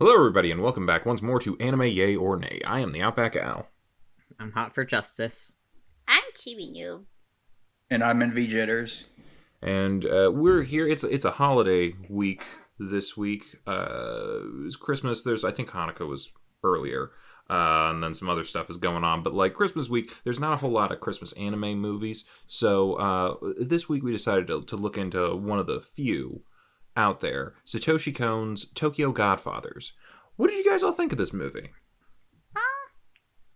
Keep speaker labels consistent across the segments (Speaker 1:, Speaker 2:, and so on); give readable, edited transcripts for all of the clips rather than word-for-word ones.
Speaker 1: Hello, everybody, and welcome back once more to Anime Yay or Nay. I am the OutbackAl.
Speaker 2: I'm hot for justice.
Speaker 3: I'm Chibi Noob.
Speaker 4: And I'm in V Jitters.
Speaker 1: And we're here. It's a holiday week this week. It's Christmas. I think Hanukkah was earlier, and then some other stuff is going on. But like Christmas week, there's not a whole lot of Christmas anime movies. So this week we decided to look into one of the few out there, Satoshi Kon's Tokyo Godfathers. What did you guys all think of this movie?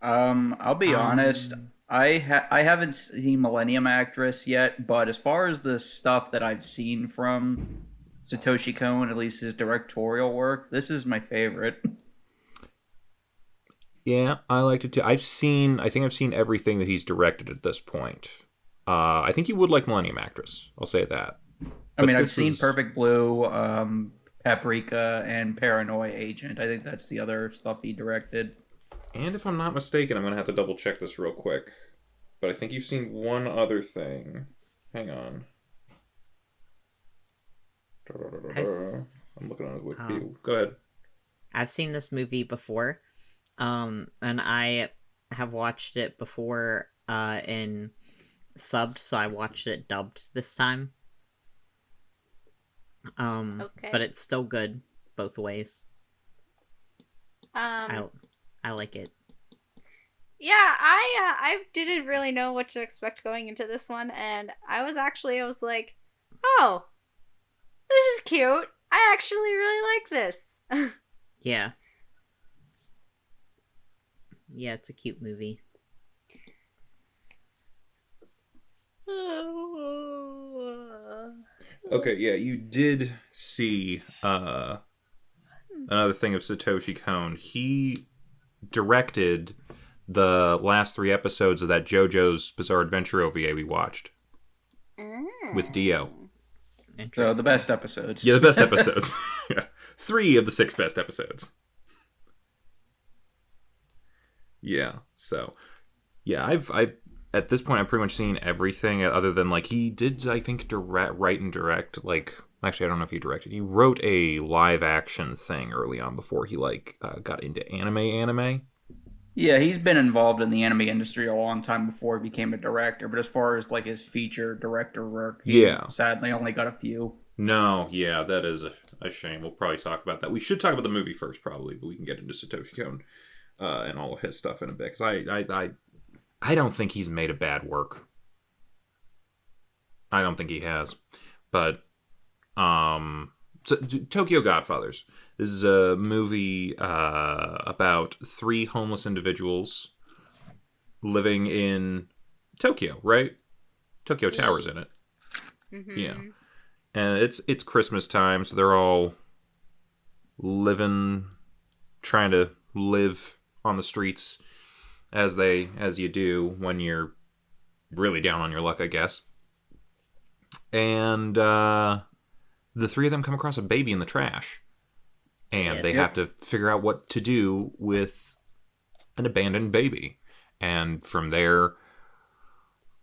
Speaker 4: I'll be honest. I haven't seen Millennium Actress yet, but as far as the stuff that I've seen from Satoshi Kon, at least his directorial work, this is my favorite.
Speaker 1: Yeah, I liked it too. I think I've seen everything that he's directed at this point. I think you would like Millennium Actress. I'll say that.
Speaker 4: I mean, I've seen Perfect Blue, Paprika, and Paranoia Agent. I think that's the other stuff he directed.
Speaker 1: And if I'm not mistaken, I'm going to have to double check this real quick. But I think you've seen one other thing. Hang on. I'm looking on his Wikipedia. Go ahead.
Speaker 2: I've seen this movie before, and I have watched it before in subbed, so I watched it dubbed this time.
Speaker 3: Okay.
Speaker 2: But it's still good both ways. I like it.
Speaker 3: Yeah, I didn't really know what to expect going into this one, and I was like, oh, this is cute. I actually really like this.
Speaker 2: Yeah. Yeah, it's a cute movie.
Speaker 1: Okay, yeah, you did see another thing of Satoshi Kon. He directed the last 3 episodes of that JoJo's Bizarre Adventure OVA we watched with Dio.
Speaker 4: So the best episodes.
Speaker 1: Yeah, the best episodes. Yeah. 3 of the 6 best episodes. Yeah, so yeah, I've at this point I've pretty much seen everything other than like he did I think write and direct, like actually I don't know if he directed. He wrote a live action thing early on before he got into anime.
Speaker 4: Yeah, he's been involved in the anime industry a long time before he became a director, but as far as like his feature director work, he sadly only got a few.
Speaker 1: No, yeah, that is a shame. We'll probably talk about that. We should talk about the movie first probably, but we can get into Satoshi Kon and all of his stuff in a bit, because I don't think he's made a bad work. I don't think he has. But so, Tokyo Godfathers. This is a movie about 3 homeless individuals living in Tokyo, right? Tokyo Tower's in it.
Speaker 3: Mm-hmm.
Speaker 1: Yeah. And it's Christmas time, so they're all trying to live on the streets as you do when you're really down on your luck, I guess. And the 3 of them come across a baby in the trash. And they have to figure out what to do with an abandoned baby. And from there,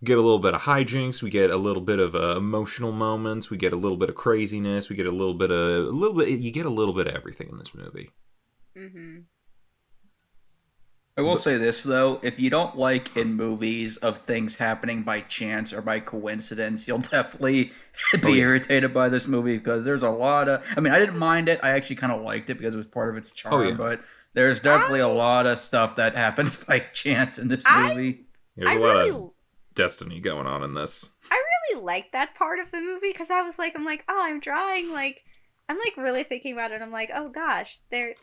Speaker 1: get a little bit of hijinks. We get a little bit of emotional moments. We get a little bit of craziness. We get you get a little bit of everything in this movie.
Speaker 3: Mm-hmm.
Speaker 4: I will say this, though. If you don't like in movies of things happening by chance or by coincidence, you'll definitely be irritated by this movie, because there's a lot of... I mean, I didn't mind it. I actually kind of liked it because it was part of its charm, but there's definitely a lot of stuff that happans by chance in this movie.
Speaker 1: There's a lot of destiny going on in this.
Speaker 3: I really like that part of the movie, because I'm like, oh, I'm drawing, like... I'm, like, really thinking about it. I'm like, oh, gosh, they're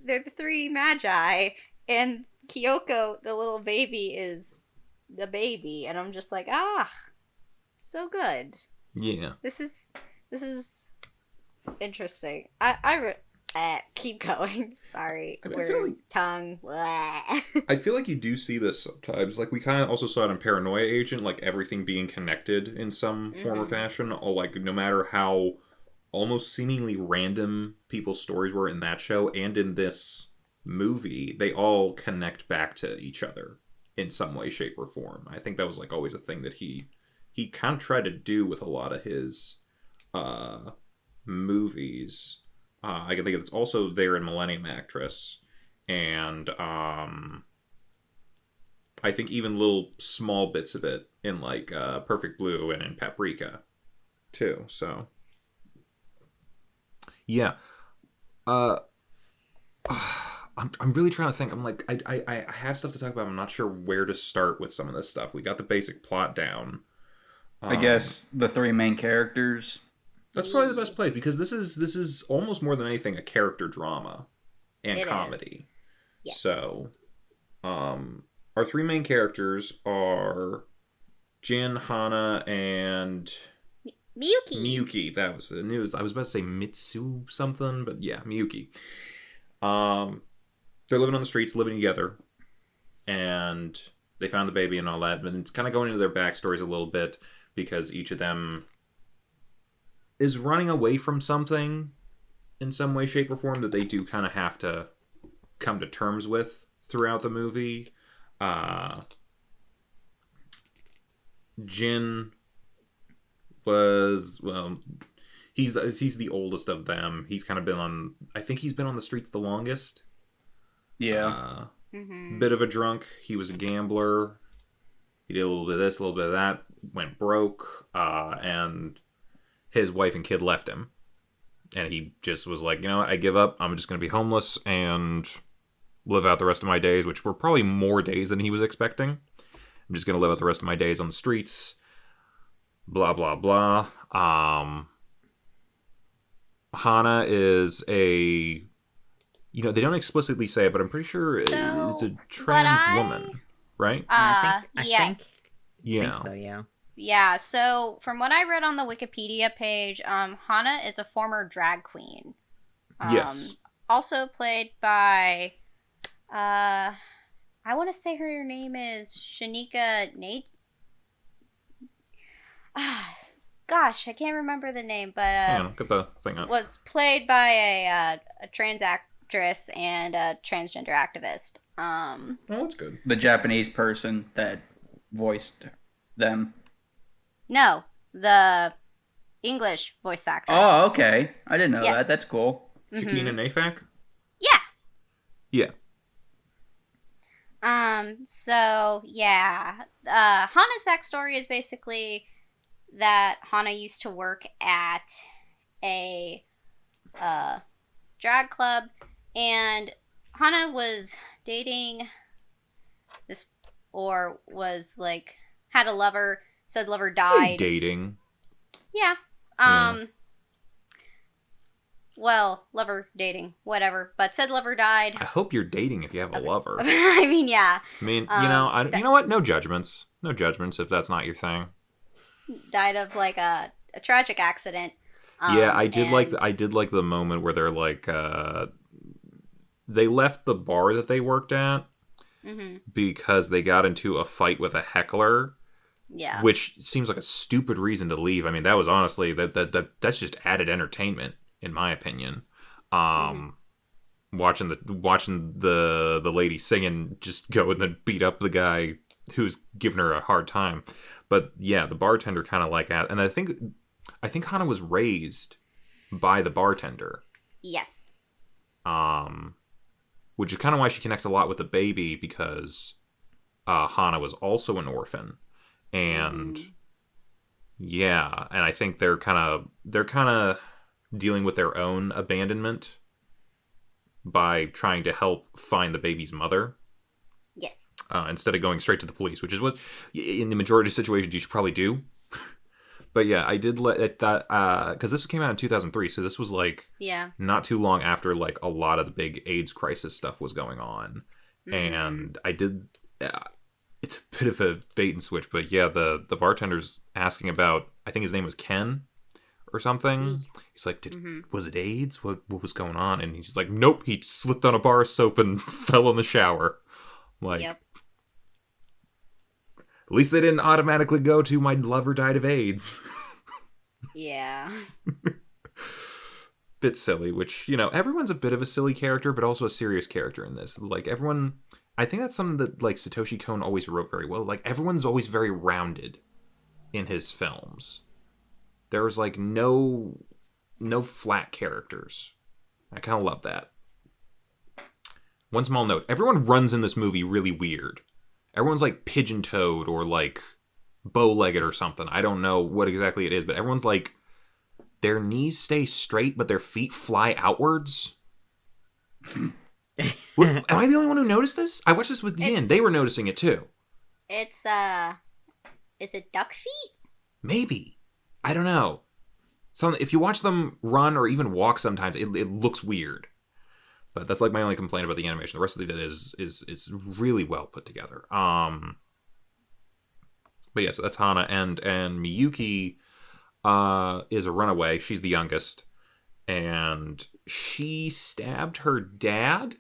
Speaker 3: the 3 magi... And Kyoko, the little baby, is the baby, and I'm just like, so good.
Speaker 1: Yeah.
Speaker 3: This is interesting. Keep going. Sorry,
Speaker 1: I
Speaker 3: words, tongue.
Speaker 1: I feel like you do see this sometimes. Like we kind of also saw it in Paranoia Agent, like everything being connected in some form or fashion. Or like no matter how almost seemingly random people's stories were in that show and in this movie, they all connect back to each other in some way, shape, or form. I think that was like always a thing that he kind of tried to do with a lot of his movies. I think it's also there in Millennium Actress, and I think even little small bits of it in like Perfect Blue and in Paprika, too. So, yeah. I'm really trying to think. I'm like, I have stuff to talk about. I'm not sure where to start with some of this stuff. We got the basic plot down.
Speaker 4: I guess the three main characters.
Speaker 1: That's probably the best place, because this is almost more than anything a character drama and comedy.
Speaker 3: Yes.
Speaker 1: So, our three main characters are Jin, Hana, and Miyuki. That was the news. I was about to say Mitsu something, but yeah, Miyuki. They're living on the streets, living together, and they found the baby and all that. But it's kind of going into their backstories a little bit, because each of them is running away from something in some way, shape, or form that they do kind of have to come to terms with throughout the movie. Jin was, well, he's the oldest of them. He's kind of been on, I think he's been on the streets the longest.
Speaker 4: Yeah.
Speaker 1: Bit of a drunk. He was a gambler. He did a little bit of this, a little bit of that. Went broke. And his wife and kid left him. And he just was like, you know what, I give up. I'm just going to be homeless and live out the rest of my days, which were probably more days than he was expecting. I'm just going to live out the rest of my days on the streets. Blah, blah, blah. Hana is a... You know, they don't explicitly say it, but I'm pretty sure it's a trans woman, right?
Speaker 2: I
Speaker 3: yes.
Speaker 1: Yeah.
Speaker 2: think so, yeah.
Speaker 3: Yeah, so from what I read on the Wikipedia page, Hana is a former drag queen.
Speaker 1: Yes.
Speaker 3: Also played by, I want to say her name is Shanika Nate. Gosh, I can't remember the name, but
Speaker 1: Hang on, get the thing up.
Speaker 3: was played by a trans actress and a transgender activist.
Speaker 1: Oh, that's good.
Speaker 4: The Japanese person that voiced them.
Speaker 3: No, the English voice actress.
Speaker 4: Oh, okay. I didn't know
Speaker 3: Yes.
Speaker 4: that. That's cool.
Speaker 1: Shakina Nafak?
Speaker 3: Yeah.
Speaker 1: Yeah.
Speaker 3: So yeah. Hana's backstory is basically that Hana used to work at a drag club, and Hana was dating this, or was like, had a lover. Said lover died.
Speaker 1: Dating.
Speaker 3: Yeah.
Speaker 1: Yeah.
Speaker 3: Well, lover dating, whatever. But said lover died.
Speaker 1: I hope you're dating if you have a lover.
Speaker 3: I mean, yeah.
Speaker 1: I mean, you know what? No judgments. No judgments if that's not your thing.
Speaker 3: Died of like a tragic accident.
Speaker 1: Yeah, I did
Speaker 3: and-
Speaker 1: like the moment where they're like they left the bar that they worked at because they got into a fight with a heckler.
Speaker 3: Yeah.
Speaker 1: Which seems like a stupid reason to leave. I mean, that was honestly that's just added entertainment, in my opinion. Watching the lady singing just go and then beat up the guy who's giving her a hard time. But yeah, the bartender kind of like that, and I think Hana was raised by the bartender.
Speaker 3: Yes.
Speaker 1: Which is kind of why she connects a lot with the baby, because Hana was also an orphan. And yeah, and I think they're kind of dealing with their own abandonment by trying to help find the baby's mother.
Speaker 3: Yes.
Speaker 1: Instead of going straight to the police, which is what in the majority of situations you should probably do. But yeah, I did let that because this came out in 2003, so this was like not too long after like a lot of the big AIDS crisis stuff was going on, and I did. It's a bit of a bait and switch, but yeah, the bartender's asking about, I think his name was Ken or something. He's like, was it AIDS? What was going on? And he's just like, nope, he slipped on a bar of soap and fell in the shower. Like,
Speaker 3: Yep.
Speaker 1: At least they didn't automatically go to my lover died of AIDS.
Speaker 3: Yeah.
Speaker 1: Bit silly, which, you know, everyone's a bit of a silly character, but also a serious character in this. Like, everyone... I think that's something that, like, Satoshi Kon always wrote very well. Like, everyone's always very rounded in his films. There's, like, no flat characters I kind of love that. One small note. Everyone runs in this movie really weird. Everyone's like pigeon-toed or like bow-legged or something. I don't know what exactly it is, but everyone's like, their knees stay straight, but their feet fly outwards. Am I the only one who noticed this? I watched this with Yin. They were noticing it too.
Speaker 3: It's, is it duck feet?
Speaker 1: Maybe. I don't know. If you watch them run or even walk sometimes, it looks weird. But that's like my only complaint about the animation. The rest of it is really well put together. But yeah, so that's Hana. And Miyuki is a runaway. She's the youngest. And she stabbed her dad.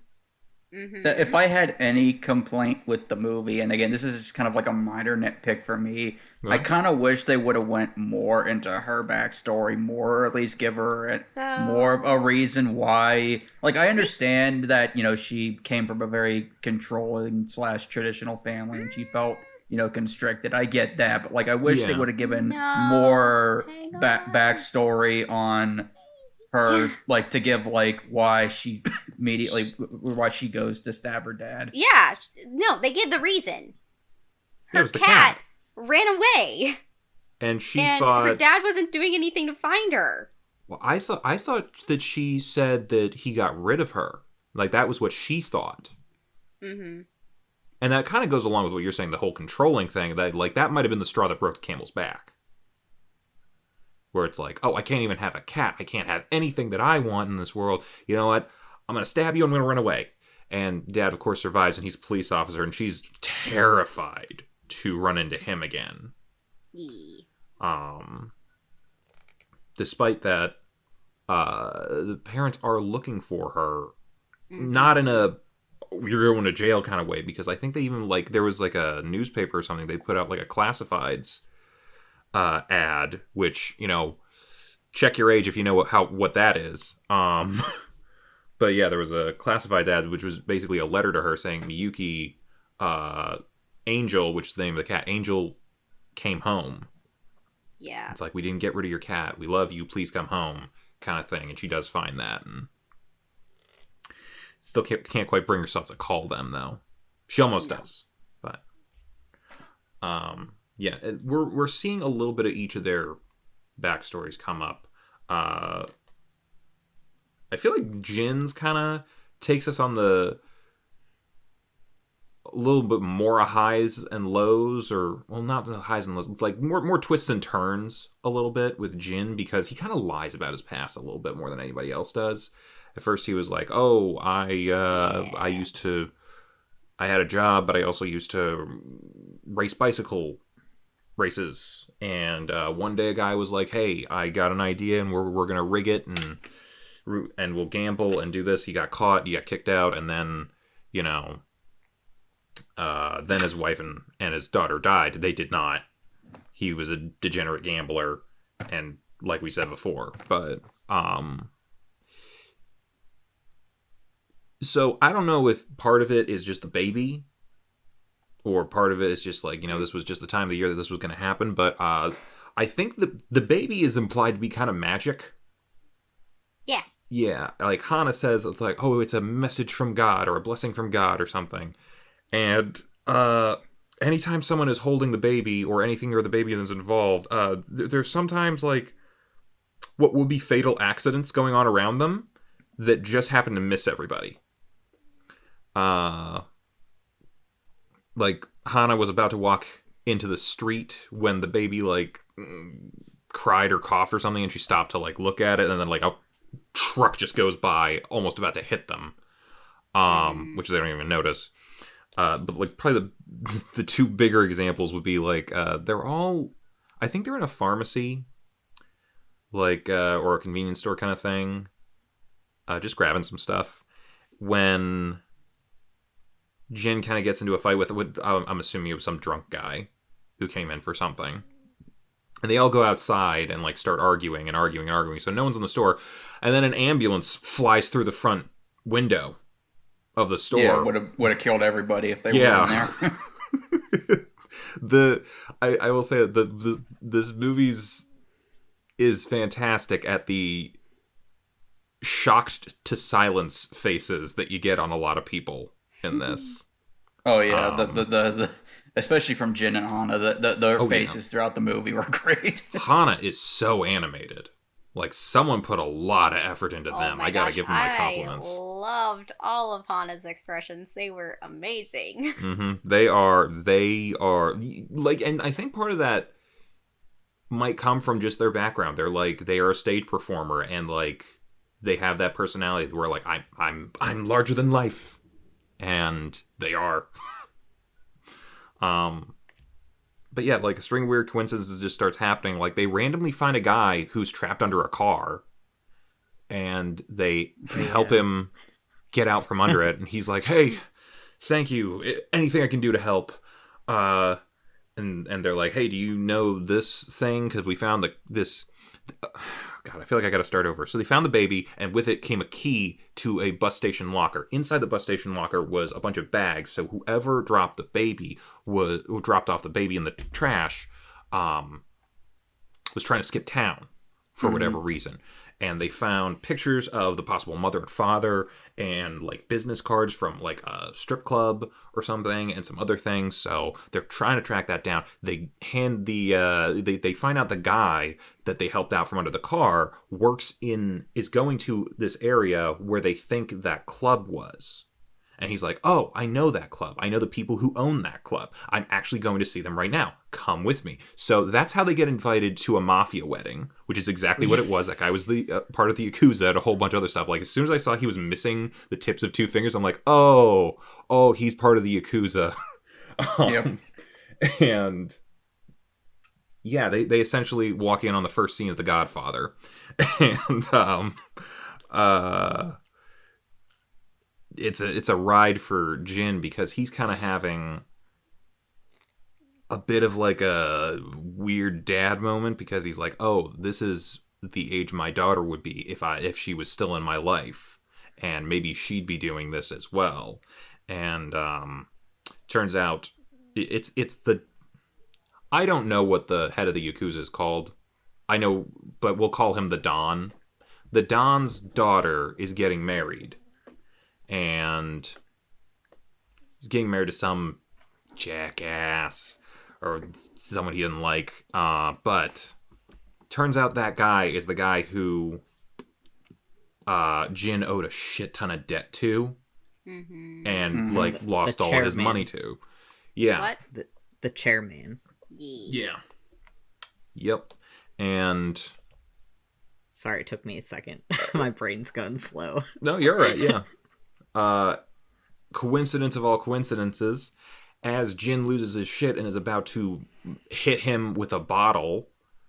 Speaker 3: Mm-hmm.
Speaker 4: If I had any complaint with the movie, and again, this is just kind of like a minor nitpick for me, I kind of wish they would have went more into her backstory, more, or at least give her more of a reason why. Like, I understand that, you know, she came from a very controlling / traditional family, and she felt, you know, constricted. I get that, but like, I wish they would have given more backstory on her, like, to give like why she why she goes to stab her dad.
Speaker 3: Yeah, no, they gave the reason.
Speaker 1: It
Speaker 3: Her
Speaker 1: was the
Speaker 3: cat ran away,
Speaker 1: and
Speaker 3: her dad wasn't doing anything to find her.
Speaker 1: Well, I thought that she said that he got rid of her. Like, that was what she thought.
Speaker 3: Mm-hmm.
Speaker 1: And that kind of goes along with what you're saying, the whole controlling thing. That, like, that might have been the straw that broke the camel's back. Where it's like, oh, I can't even have a cat. I can't have anything that I want in this world. You know what? I'm going to stab you. I'm going to run away. And Dad, of course, survives, and he's a police officer, and she's terrified to run into him again. Despite that, the parents are looking for her, not in a you're going to jail kind of way, because I think they even, like, there was like a newspaper or something, they put out like a classifieds ad, which, you know, check your age if you know what that is. But yeah, there was a classifieds ad which was basically a letter to her saying Miyuki, Angel, which is the name of the cat, Angel came home.
Speaker 3: Yeah.
Speaker 1: It's like, we didn't get rid of your cat. We love you. Please come home, kind of thing. And she does find that, and still can't quite bring herself to call them, though. She almost does, but yeah, we're seeing a little bit of each of their backstories come up. I feel like Jin's kind of takes us on a little bit more highs and lows, or, well, not the highs and lows, like more twists and turns a little bit with Jin, because he kind of lies about his past a little bit more than anybody else does. At first he was like, oh, I had a job, but I also used to race bicycle races, and one day a guy was like, hey, I got an idea, and we're gonna rig it, and we'll gamble and do this. He got caught, he got kicked out, and then, you know, then his wife and his daughter died. They did not. He was a degenerate gambler, and like we said before, but so I don't know if part of it is just the baby, or part of it is just like, you know, this was just the time of the year that this was going to happen. But I think the baby is implied to be kind of magic.
Speaker 3: Yeah.
Speaker 1: Yeah, like Hana says, it's like, oh, it's a message from God or a blessing from God or something. And anytime someone is holding the baby or anything where the baby is involved, there's sometimes like what would be fatal accidents going on around them that just happen to miss everybody. Like Hana was about to walk into the street when the baby like cried or coughed or something, and she stopped to like look at it, and then like a truck just goes by, almost about to hit them, which they don't even notice. But like probably the two bigger examples would be like they're all, I think they're in a pharmacy, like or a convenience store kind of thing, just grabbing some stuff, when Jin kind of gets into a fight with I'm assuming it was some drunk guy who came in for something. And they all go outside and like start arguing. So no one's in the store. And then an ambulance flies through the front window of the store.
Speaker 4: Yeah, would have killed everybody if they were in
Speaker 1: there. I will say that this movie's is fantastic at the shocked to silence faces that you get on a lot of people in this.
Speaker 4: Oh yeah, the especially from Jin and Hana, their faces throughout the movie were great.
Speaker 1: Hana is so animated. Like, someone put a lot of effort into them. I gotta give them my compliments.
Speaker 3: I loved all of Hana's expressions. They were amazing.
Speaker 1: Mm-hmm. They are like, and I think part of that might come from just their background. They are a stage performer, and like they have that personality where like I'm larger than life, and they are. But yeah, like a string of weird coincidences just starts happening. Like, they randomly find a guy who's trapped under a car, and they help him get out from under it. And he's like, "Hey, thank you. Anything I can do to help." And they're like, "Hey, do you know this thing? Because we found this." God, I feel like I got to start over. So they found the baby, and with it came a key to a bus station locker. Inside the bus station locker was a bunch of bags. So whoever dropped off the baby in the trash, was trying to skip town for whatever reason. And they found pictures of the possible mother and father, and like business cards from like a strip club or something, and some other things. So they're trying to track that down. They they find out the guy that they helped out from under the car is going to this area where they think that club was. And he's like, "Oh, I know that club. I know the people who own that club. I'm actually going to see them right now. Come with me." So that's how they get invited to a mafia wedding, which is exactly what it was. That guy was the part of the Yakuza and a whole bunch of other stuff. Like, as soon as I saw he was missing the tips of 2 fingers, I'm like, oh, he's part of the Yakuza.
Speaker 4: Yep.
Speaker 1: And yeah, they essentially walk in on the first scene of The Godfather. And it's a ride for Jin, because he's kind of having a bit of like a weird dad moment, because he's like, "Oh, this is the age my daughter would be if she was still in my life, and maybe she'd be doing this as well." And turns out it's the I don't know what the head of the Yakuza is called. I know, but we'll call him the Don. The Don's daughter is getting married. And he's getting married to some jackass or someone he didn't like. But turns out that guy is the guy who Jin owed a shit ton of debt to, and like lost all his money to. Yeah.
Speaker 3: What?
Speaker 2: The chairman.
Speaker 1: Yeah. Yep. And
Speaker 2: sorry, it took me a second. My brain's going slow.
Speaker 1: No, you're right. Yeah. Coincidence of all coincidences, as Jin loses his shit and is about to hit him with a bottle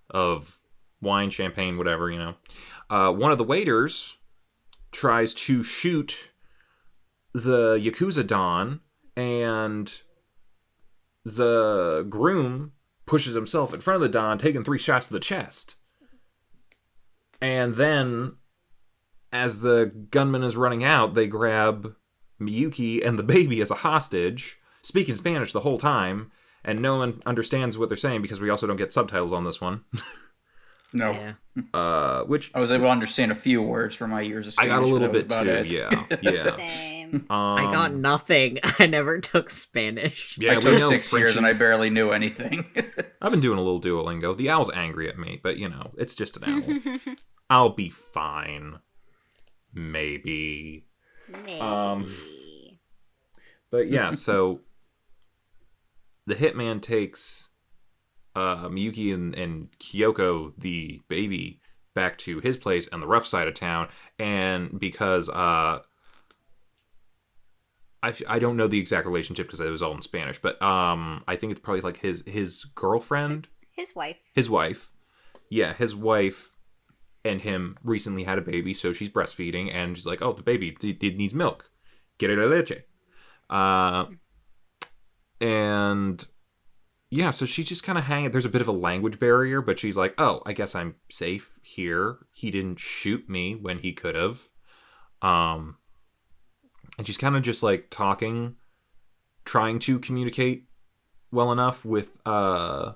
Speaker 1: of wine, champagne, whatever, one of the waiters tries to shoot the Yakuza Don, and the groom pushes himself in front of the Don, taking 3 shots to the chest. And then, as the gunman is running out, they grab Miyuki and the baby as a hostage, speaking Spanish the whole time, and no one understands what they're saying because we also don't get subtitles on this one.
Speaker 4: No.
Speaker 2: Yeah.
Speaker 1: Which
Speaker 4: I was able to understand a few words from my years of Spanish.
Speaker 1: I got a little bit
Speaker 4: too.
Speaker 1: Yeah.
Speaker 3: Same.
Speaker 2: I got nothing. I never took Spanish.
Speaker 1: Yeah,
Speaker 4: I took 6 years and I barely knew anything.
Speaker 1: I've been doing a little Duolingo. The owl's angry at me, but it's just an owl. I'll be fine. Maybe. But yeah, so the hitman takes Miyuki and Kyoko, the baby, back to his place on the rough side of town, and because I don't know the exact relationship because it was all in Spanish, but I think it's probably like his girlfriend,
Speaker 3: his
Speaker 1: wife, yeah, his wife and him recently had a baby, so she's breastfeeding, and she's like, "Oh, the baby it needs milk, quiere leche," and yeah, so she's just kind of hanging. There's a bit of a language barrier, but she's like, "Oh, I guess I'm safe here. He didn't shoot me when he could have." And she's kind of just like talking, trying to communicate well enough with Miyuki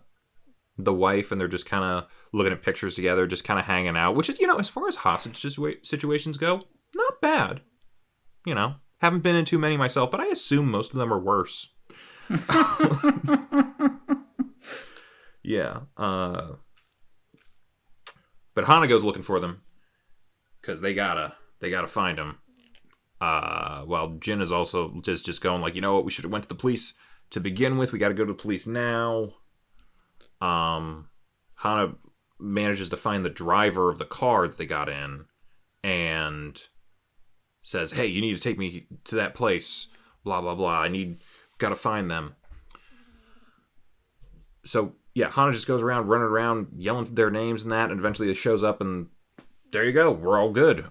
Speaker 1: the wife, and they're just kind of looking at pictures together, just kind of hanging out, which is, as far as hostage situations go, not bad. Haven't been in too many myself, but I assume most of them are worse. Yeah. But Hana goes looking for them because they gotta find him. While Jin is also just going like, you know what, we should have went to the police to begin with. We got to go to the police now. Hana manages to find the driver of the car that they got in and says, hey, you need to take me to that place. Blah, blah, blah. Got to find them. So, yeah, Hana just goes around, running around, yelling their names and that, and eventually it shows up, and there you go. We're all good.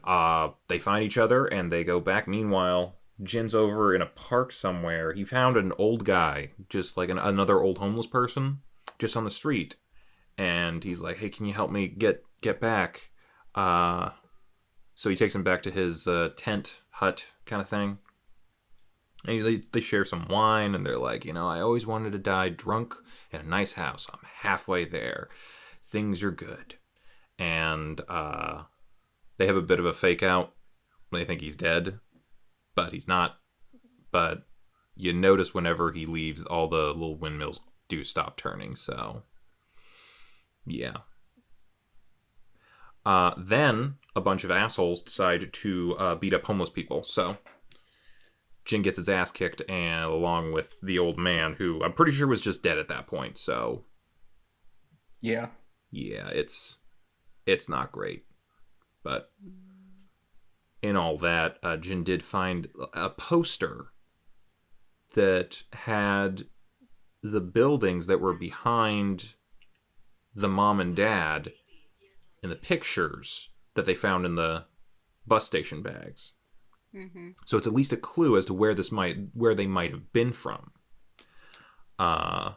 Speaker 1: They find each other, and they go back. Meanwhile, Jin's over in a park somewhere. He found an old guy, just like another old homeless person, just on the street. And he's like, hey, can you help me get back? So he takes him back to his tent hut kind of thing. And they share some wine, and they're like, I always wanted to die drunk in a nice house. I'm halfway there. Things are good. And they have a bit of a fake out. They think he's dead, but he's not. But you notice whenever he leaves, all the little windmills do stop turning, so yeah. Then a bunch of assholes decide to beat up homeless people, so Jin gets his ass kicked, and along with the old man, who I'm pretty sure was just dead at that point, so
Speaker 4: yeah,
Speaker 1: it's not great. But in all that, Jin did find a poster that had the buildings that were behind the mom and dad in the pictures that they found in the bus station bags.
Speaker 3: Mm-hmm.
Speaker 1: So it's at least a clue as to where they might have been from. But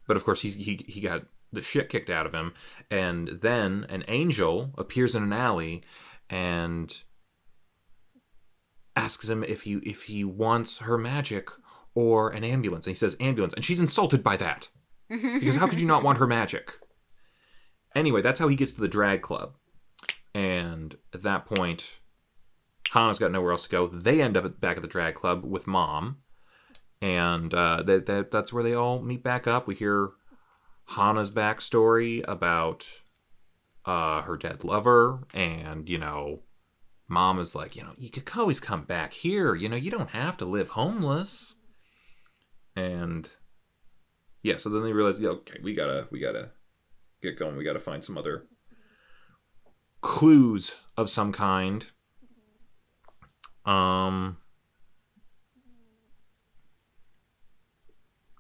Speaker 1: of course he got the shit kicked out of him, and then an angel appears in an alley and asks him if he wants her magic or an ambulance, and he says ambulance, and she's insulted by that because how could you not want her magic? Anyway, that's how he gets to the drag club, and at that point, Hana's got nowhere else to go. They end up back at the drag club with Mom, and that's where they all meet back up. We hear Hana's backstory about her dead lover, and Mom is like, you could always come back here. You don't have to live homeless. And yeah, so then they realize, okay, we gotta get going. We gotta find some other clues of some kind.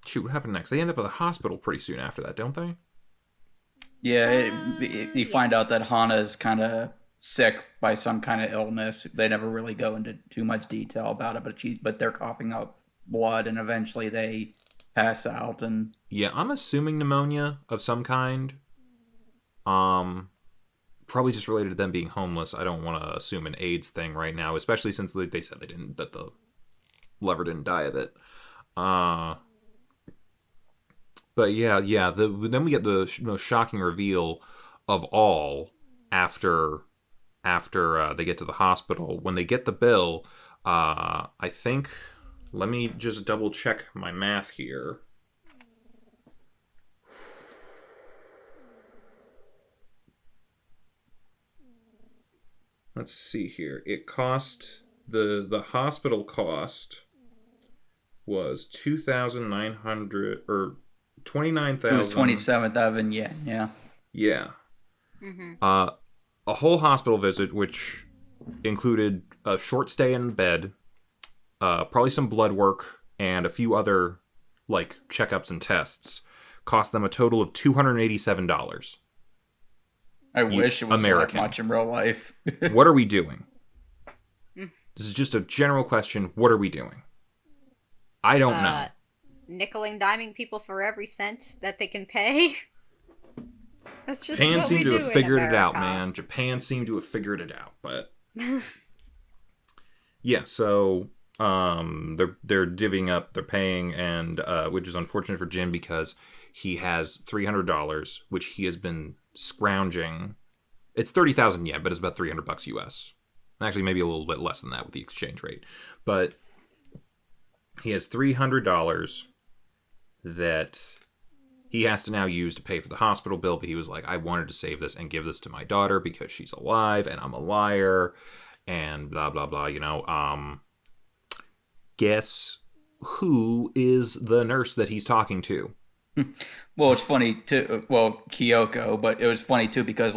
Speaker 1: Shoot, what happened next? They end up at the hospital pretty soon after that, don't they?
Speaker 4: Yeah, you find out that Hana's kind of sick by some kind of illness. They never really go into too much detail about it, but they're coughing up blood, and eventually they pass out. And
Speaker 1: yeah, I'm assuming pneumonia of some kind. Probably just related to them being homeless. I don't want to assume an AIDS thing right now, especially since they said that the lover didn't die of it. But yeah. Then we get the most shocking reveal of all after they get to the hospital. When they get the bill, I think. Let me just double check my math here. Let's see here. It cost the hospital cost was 2,900 or 29,000.
Speaker 4: It was 27,000 yen. Yeah.
Speaker 1: Yeah.
Speaker 3: Mm-hmm.
Speaker 1: A whole hospital visit, which included a short stay in bed, probably some blood work, and a few other checkups and tests, cost them a total of $287.
Speaker 4: I wish it was
Speaker 1: American.
Speaker 4: that much in real life.
Speaker 1: What are we doing? This is just a general question. What are we doing? I don't know.
Speaker 3: Nickel and diming people for every cent that they can pay. That's just
Speaker 1: Japan
Speaker 3: what
Speaker 1: seemed
Speaker 3: we
Speaker 1: to
Speaker 3: do
Speaker 1: have figured
Speaker 3: in
Speaker 1: it out,
Speaker 3: America.
Speaker 1: man. Japan seemed to have figured it out, but yeah. So They're divvying up, they're paying, and which is unfortunate for Jin because he has $300, which he has been scrounging. It's 30,000 yen, but it's about $300 US. Actually, maybe a little bit less than that with the exchange rate. But he has $300 that he has to now use to pay for the hospital bill. But he was like, I wanted to save this and give this to my daughter because she's alive and I'm a liar and blah, blah, blah. Guess who is the nurse that he's talking to?
Speaker 4: Well, it's funny too. Well, Kyoko, but it was funny too because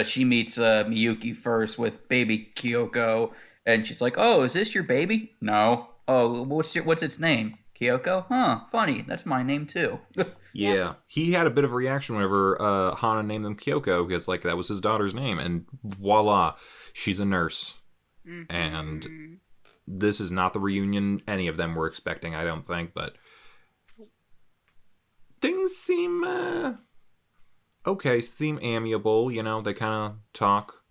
Speaker 4: she meets Miyuki first with baby Kyoko, and she's like, "Oh, is this your baby?" No. Oh, what's its name? Kyoko? Huh? Funny. That's my name too.
Speaker 1: Yeah, he had a bit of a reaction whenever Hana named them Kyoko because that was his daughter's name, and voila, she's a nurse. Mm-hmm. And this is not the reunion any of them were expecting, I don't think, but things seem okay, seem amiable. They kind of talk,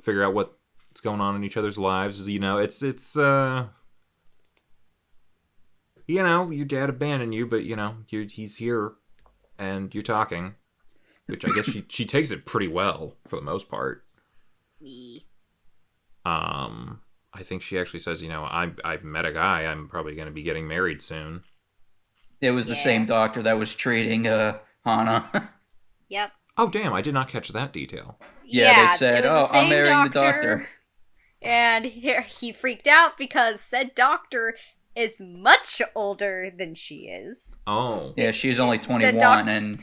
Speaker 1: figure out what's going on in each other's lives. It's your dad abandoned you, but he's here, and you're talking, which I guess she takes it pretty well for the most part.
Speaker 3: Me.
Speaker 1: I think she actually says, I've met a guy. I'm probably going to be getting married soon.
Speaker 4: It was the same doctor that was treating Hana.
Speaker 3: Yep.
Speaker 1: Oh, damn, I did not catch that detail.
Speaker 4: Yeah, they said, I'm marrying the doctor.
Speaker 3: And he freaked out because said doctor is much older than she is.
Speaker 1: Oh.
Speaker 4: Yeah, she's only 21 and...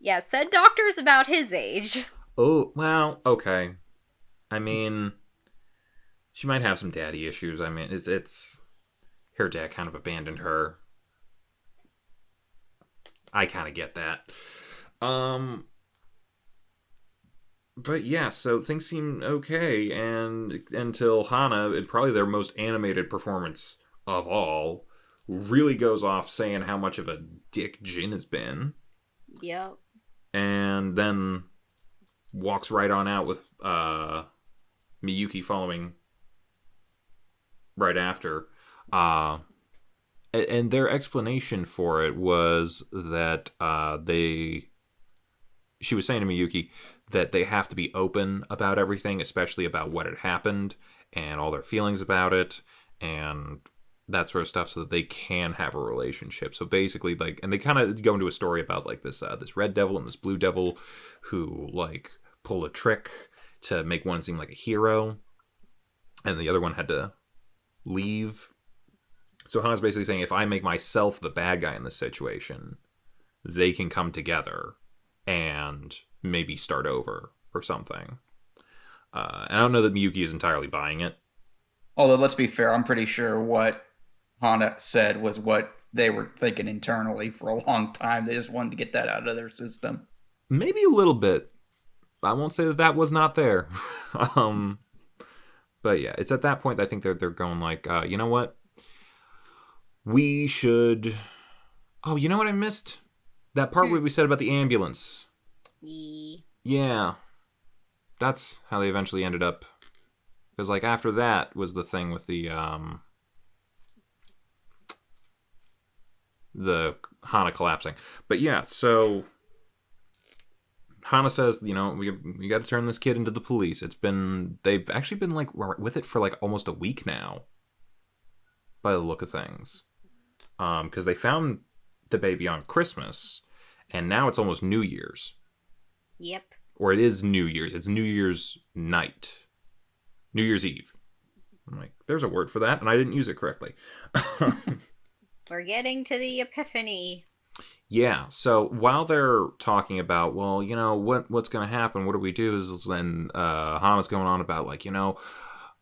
Speaker 3: Yeah, said doctor's about his age.
Speaker 1: Oh, well, okay. I mean, she might have some daddy issues. I mean, it's her dad kind of abandoned her. I kind of get that. But yeah, so things seem okay, and until Hana, probably their most animated performance of all, really goes off saying how much of a dick Jin has been.
Speaker 3: Yep.
Speaker 1: And then walks right on out with Miyuki following right after. And their explanation for it was that she was saying to Miyuki that they have to be open about everything, especially about what had happened and all their feelings about it and that sort of stuff, so that they can have a relationship. So basically, and they kind of go into a story about this red devil and this blue devil who pull a trick to make one seem like a hero, and the other one had to leave. So Hana's basically saying, if I make myself the bad guy in this situation, they can come together and maybe start over or something. And I don't know that Miyuki is entirely buying it.
Speaker 4: Although, let's be fair, I'm pretty sure what Hana said was what they were thinking internally for a long time. They just wanted to get that out of their system.
Speaker 1: Maybe a little bit. I won't say that was not there. But yeah, it's at that point that I think they're going you know what? We should... Oh, you know what I missed? That part where we said about the ambulance. Yeah. That's how they eventually ended up. Because, after that was the thing with the Hana collapsing. But yeah, so Hana says, we got to turn this kid into the police. They've actually been, with it for, almost a week now. By the look of things. Because they found the baby on Christmas, and now it's almost New Year's.
Speaker 3: Yep.
Speaker 1: Or it is New Year's. It's New Year's night. New Year's Eve. I'm like, there's a word for that, and I didn't use it correctly.
Speaker 3: We're getting to the epiphany.
Speaker 1: Yeah, so while they're talking about, well, what's going to happen, what do we do, is when Hana's going on about,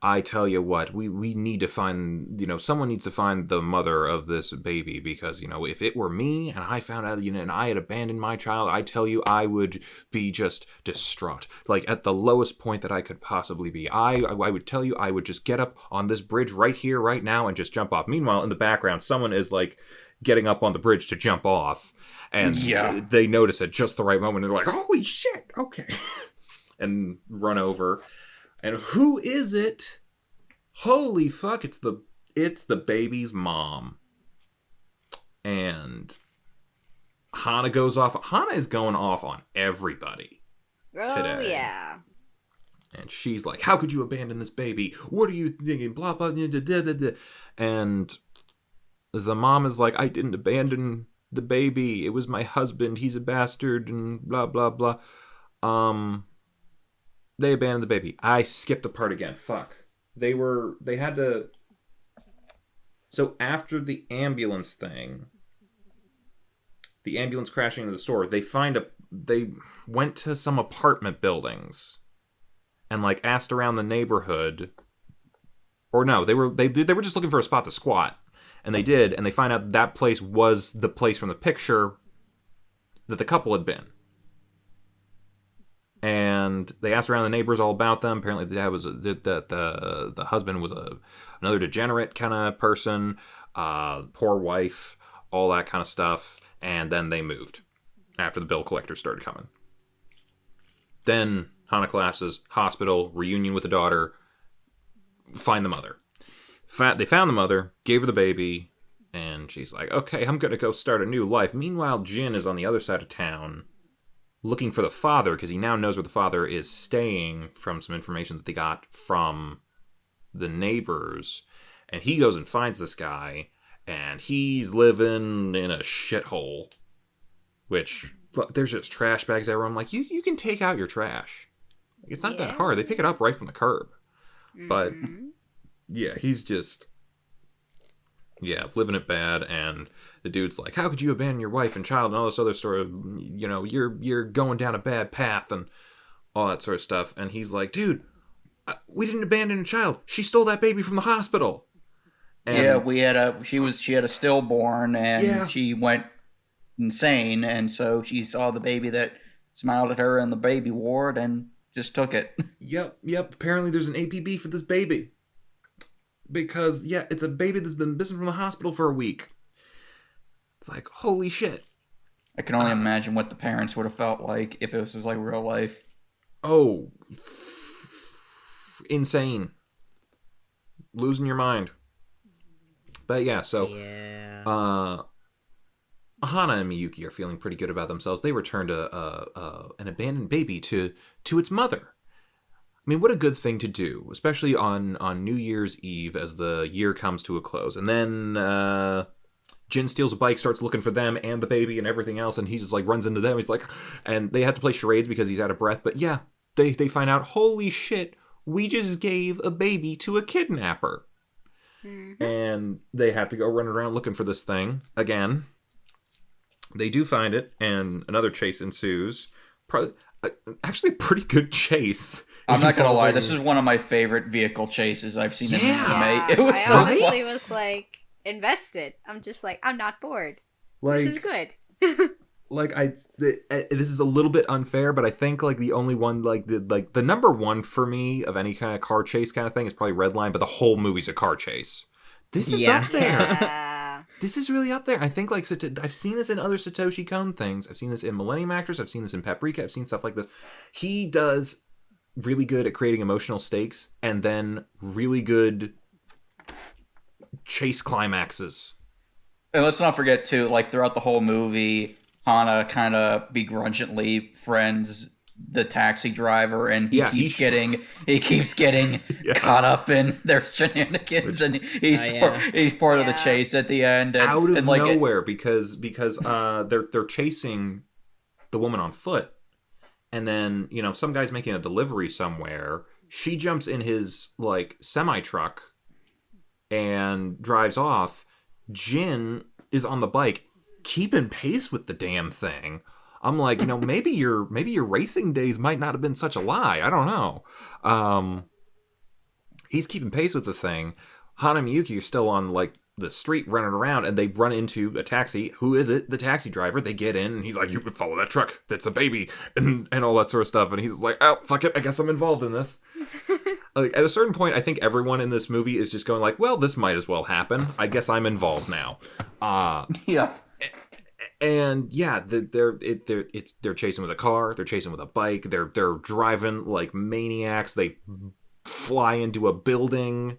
Speaker 1: I tell you what, we need to find, someone needs to find the mother of this baby, because, if it were me and I found out, and I had abandoned my child, I tell you, I would be just distraught. At the lowest point that I could possibly be. I would tell you, I would just get up on this bridge right here, right now, and just jump off. Meanwhile, in the background, someone is, getting up on the bridge to jump off, and they notice at just the right moment, and they're like, holy shit, okay. And run over. And who is it? Holy fuck, it's the it's the baby's mom. And Hana goes off. Hana is going off on everybody today.
Speaker 3: Yeah.
Speaker 1: And she's like, how could you abandon this baby? What are you thinking? Blah, blah, da, da, da, da. And the mom is like, I didn't abandon the baby. It was my husband. He's a bastard and blah, blah, blah. They abandoned the baby. I skipped a part again. Fuck. They had to... So after the ambulance thing, the ambulance crashing into the store, they went to some apartment buildings and like asked around the neighborhood. Or no, they were just looking for a spot to squat. And they did, and they find out that place was the place from the picture that the couple had been. And they asked around the neighbors all about them. Apparently, the dad was the husband was another degenerate kind of person, poor wife, all that kind of stuff. And then they moved after the bill collectors started coming. Then Hana collapses, hospital, reunion with the daughter, find the mother. They found the mother, gave her the baby, and she's like, okay, I'm going to go start a new life. Meanwhile, Jin is on the other side of town looking for the father because he now knows where the father is staying from some information that they got from the neighbors. And he goes and finds this guy, and he's living in a shithole, which, look, there's just trash bags everywhere. I'm like, you can take out your trash. It's not that hard. They pick it up right from the curb. But... yeah, he's just, living it bad, and the dude's like, how could you abandon your wife and child and all this other sort of, you're going down a bad path and all that sort of stuff. And he's like, dude, we didn't abandon a child. She stole that baby from the hospital. And
Speaker 4: she had a stillborn, and she went insane, and so she saw the baby that smiled at her in the baby ward and just took it.
Speaker 1: Yep. Apparently there's an APB for this baby. Because, it's a baby that's been missing from the hospital for a week. It's like, holy shit.
Speaker 4: I can only imagine what the parents would have felt like if it was like real life.
Speaker 1: Oh. Insane. Losing your mind. But so... yeah. Hana and Miyuki are feeling pretty good about themselves. They returned an abandoned baby to its mother. I mean, what a good thing to do, especially on New Year's Eve as the year comes to a close. And then Jin steals a bike, starts looking for them and the baby and everything else, and he just like runs into them. He's like, and they have to play charades because he's out of breath. But they find out, holy shit, we just gave a baby to a kidnapper. Mm-hmm. And they have to go run around looking for this thing again. They do find it, and another chase ensues. Actually, a pretty good chase.
Speaker 4: I'm not gonna lie, this is one of my favorite vehicle chases I've seen in anime. It was
Speaker 3: I honestly was like invested. I'm just like, I'm not bored. This is good.
Speaker 1: This is a little bit unfair, but I think like the only one the number one for me of any kind of car chase kind of thing is probably Redline, but the whole movie's a car chase. This is up there.
Speaker 3: Yeah.
Speaker 1: This is really up there. I think like I've seen this in other Satoshi Kon things. I've seen this in Millennium Actress. I've seen this in Paprika. I've seen stuff like this. He does really good at creating emotional stakes and then really good chase climaxes.
Speaker 4: And let's not forget too, like throughout the whole movie, Hana kind of begrudgingly friends the taxi driver, and he keeps getting caught up in their shenanigans, and he's part of the chase at the end, and,
Speaker 1: out of nowhere because they're chasing the woman on foot, and then some guy's making a delivery somewhere. She jumps in his like semi truck and drives off. Jin is on the bike, keeping pace with the damn thing. I'm like, maybe your racing days might not have been such a lie. I don't know. He's keeping pace with the thing. Hana and Miyuki are still on like the street running around, and they run into a taxi. Who is it? The taxi driver. They get in, and he's like, "You can follow that truck. That's a baby," and all that sort of stuff. And he's like, "Oh, fuck it. I guess I'm involved in this." Like at a certain point, I think everyone in this movie is just going like, "Well, this might as well happen. I guess I'm involved now."
Speaker 4: Yeah.
Speaker 1: And they're chasing with a car, they're chasing with a bike, they're driving like maniacs. They fly into a building,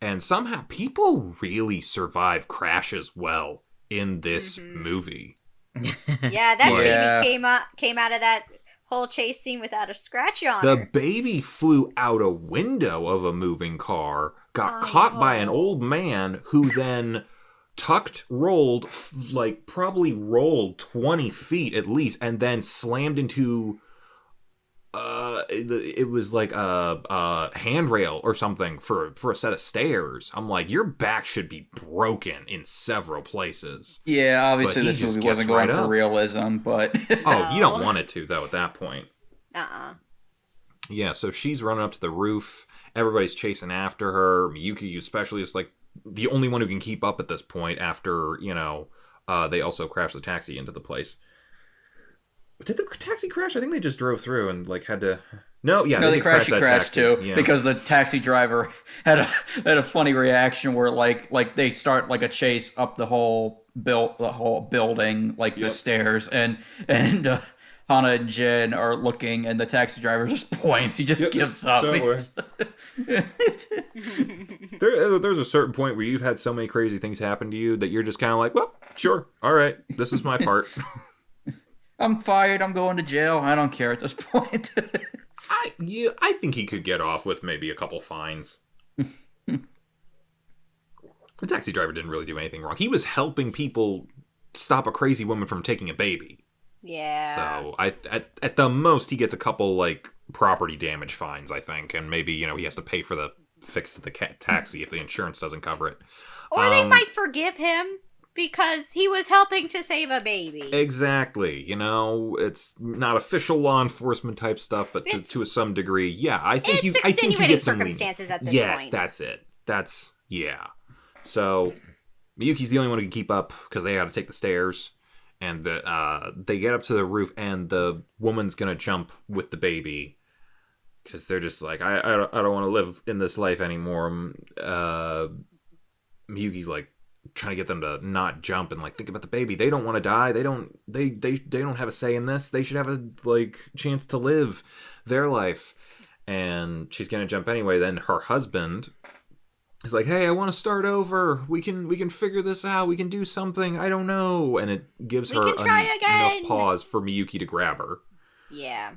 Speaker 1: And somehow people really survive crashes well in this movie.
Speaker 3: Yeah, that baby came out of that whole chase scene without a scratch on
Speaker 1: The
Speaker 3: her.
Speaker 1: baby flew out a window of a moving car, got caught by an old man who then rolled 20 feet at least, and then slammed into it was like a handrail or something for a set of stairs. I'm like, your back should be broken in several places.
Speaker 4: Yeah, obviously this movie wasn't going for realism, but
Speaker 1: oh, you don't want it to though at that point.
Speaker 3: Yeah,
Speaker 1: so she's running up to the roof. Everybody's chasing after her. Miyuki especially is like the only one who can keep up at this point after, they also crashed the taxi into the place. Did the taxi crash? I think they just drove through and had to. No, they crashed
Speaker 4: too because the taxi driver had a funny reaction where they start a chase up the whole building the stairs and Hana and Jin are looking and the taxi driver just points. He just gives up.
Speaker 1: There's a certain point where you've had so many crazy things happen to you that you're just kind of like, well, sure, all right, this is my part.
Speaker 4: I'm fired. I'm going to jail. I don't care at this point.
Speaker 1: I think he could get off with maybe a couple fines. The taxi driver didn't really do anything wrong. He was helping people stop a crazy woman from taking a baby.
Speaker 3: Yeah.
Speaker 1: So at the most he gets a couple property damage fines, I think, and maybe he has to pay for the fix of the taxi if the insurance doesn't cover it.
Speaker 3: Or they might forgive him. Because he was helping to save a baby.
Speaker 1: Exactly. It's not official law enforcement type stuff, but to some degree, yeah. I think you get some
Speaker 3: circumstances at this point.
Speaker 1: Yes, that's it. Yeah. So Miyuki's the only one who can keep up because they got to take the stairs, and they get up to the roof, and the woman's gonna jump with the baby because they're just like, I don't want to live in this life anymore. Miyuki's trying to get them to not jump and think about the baby. They don't want to die. They don't have a say in this. They should have a chance to live their life. And she's gonna jump anyway. Then her husband is like, hey, I want to start over. We can figure this out. We can do something. I don't know. And it gives her enough pause for Miyuki to grab her.
Speaker 3: Yeah.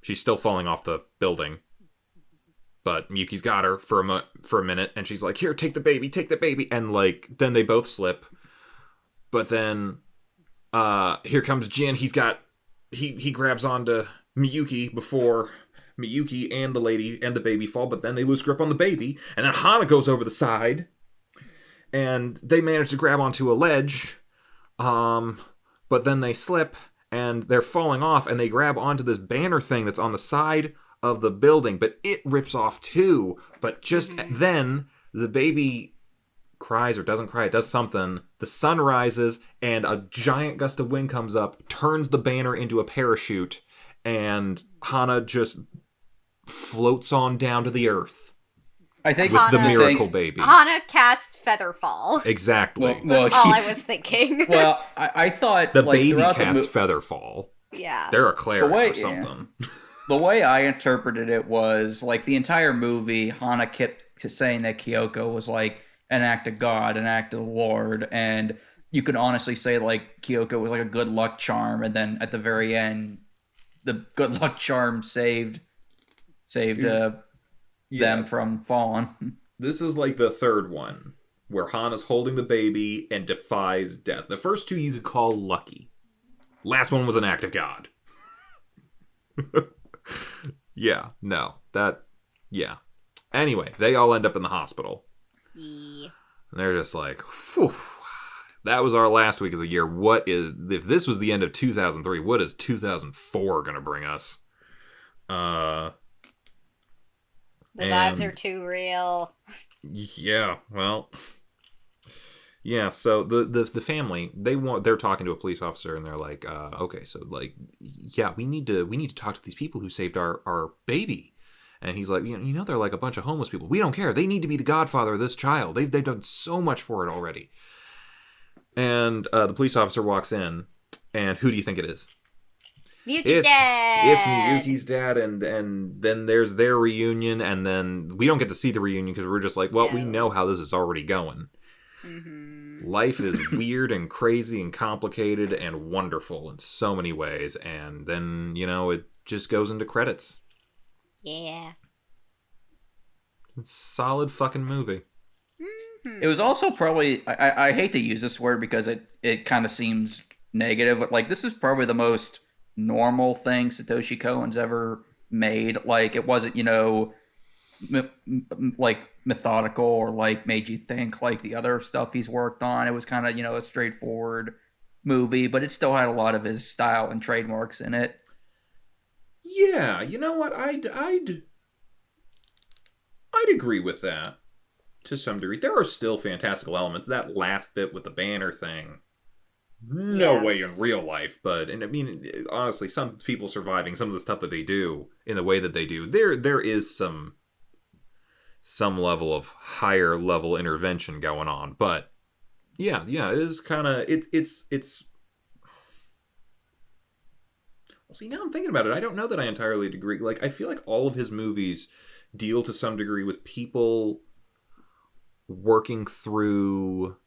Speaker 1: She's still falling off the building. But Miyuki's got her for a minute, and she's like, here, take the baby. And, then they both slip. But then, here comes Jin. He grabs onto Miyuki before Miyuki and the lady and the baby fall, but then they lose grip on the baby. And then Hana goes over the side, and they manage to grab onto a ledge. But then they slip, and they're falling off, and they grab onto this banner thing that's on the side of the building, but it rips off too. But just then the baby cries or doesn't cry, it does something. The sun rises and a giant gust of wind comes up, turns the banner into a parachute, and Hana just floats on down to the earth.
Speaker 4: I think
Speaker 1: with the miracle baby.
Speaker 3: Hana casts Featherfall.
Speaker 1: Exactly.
Speaker 3: That's all I was thinking.
Speaker 4: Well, I thought
Speaker 1: the baby cast Featherfall.
Speaker 3: Yeah.
Speaker 1: They're a cleric or something.
Speaker 4: Yeah. The way I interpreted it was, the entire movie, Hana kept saying that Kyoko was, an act of God, an act of the Lord, and you could honestly say, Kyoko was, a good luck charm, and then at the very end, the good luck charm saved them from falling.
Speaker 1: This is, the third one, where Hana's holding the baby and defies death. The first two you could call lucky. Last one was an act of God. Yeah, no, Anyway, they all end up in the hospital.
Speaker 3: Yeah.
Speaker 1: And they're just like, whew, that was our last week of the year. If this was the end of 2003, what is 2004 going to bring us?
Speaker 3: The vibes are too real.
Speaker 1: Yeah, well... Yeah, so the family, they're talking to a police officer, and they're like, okay, so yeah, we need to talk to these people who saved our baby. And he's like, they're a bunch of homeless people. We don't care. They need to be the godfather of this child. They've done so much for it already. And the police officer walks in, and who do you think it is?
Speaker 3: Miyuki dad.
Speaker 1: It's Miyuki's dad, and then there's their reunion, and then we don't get to see the reunion because we're just like, well, we know how this is already going.
Speaker 3: Mm-hmm.
Speaker 1: Life is weird and crazy and complicated and wonderful in so many ways, and then, it just goes into credits.
Speaker 3: Yeah.
Speaker 1: Solid fucking movie.
Speaker 4: It was also probably, I hate to use this word because it kind of seems negative, but like this is probably the most normal thing Satoshi Kon's ever made. Like it wasn't, like methodical or like made you think like the other stuff he's worked on. It was kind of, a straightforward movie, but it still had a lot of his style and trademarks in it.
Speaker 1: Yeah, you know what? I'd agree with that to some degree. There are still fantastical elements. That last bit with the banner thing, no way in real life. But honestly, some people surviving some of the stuff that they do in the way that they do, there is some level of higher level intervention going on. But yeah, it is kind of it's. Well, see, now I'm thinking about it, I don't know that I entirely agree. Like, I feel like all of his movies deal to some degree with people working through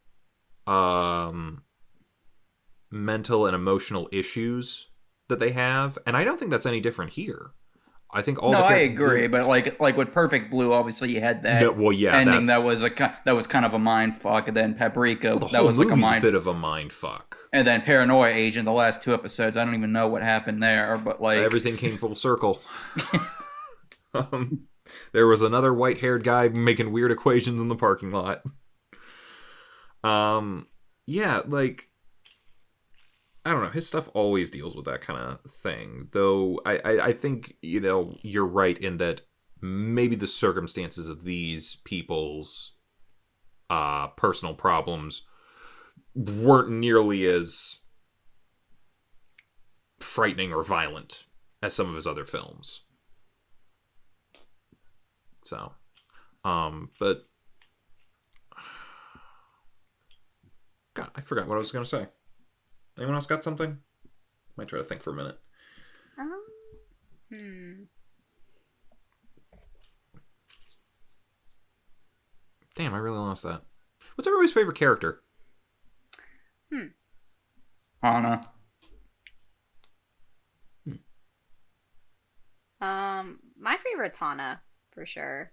Speaker 1: mental and emotional issues that they have, and I don't think that's any different here. I think all. No,
Speaker 4: I agree, but like with Perfect Blue, obviously you had that ending that was kind of a mind fuck, and then Paprika that was like a
Speaker 1: bit of a mind fuck,
Speaker 4: and then Paranoia Agent. The last 2 episodes, I don't even know what happened there, but like
Speaker 1: everything came full circle. There was another white-haired guy making weird equations in the parking lot. Yeah, like. I don't know. His stuff always deals with that kind of thing. Though I think, you're right in that maybe the circumstances of these people's personal problems weren't nearly as frightening or violent as some of his other films. So, but God, I forgot what I was going to say. Anyone else got something? Might try to think for a minute. Damn, I really lost that. What's everybody's favorite character?
Speaker 4: Hana.
Speaker 3: My favorite's Hana, for sure.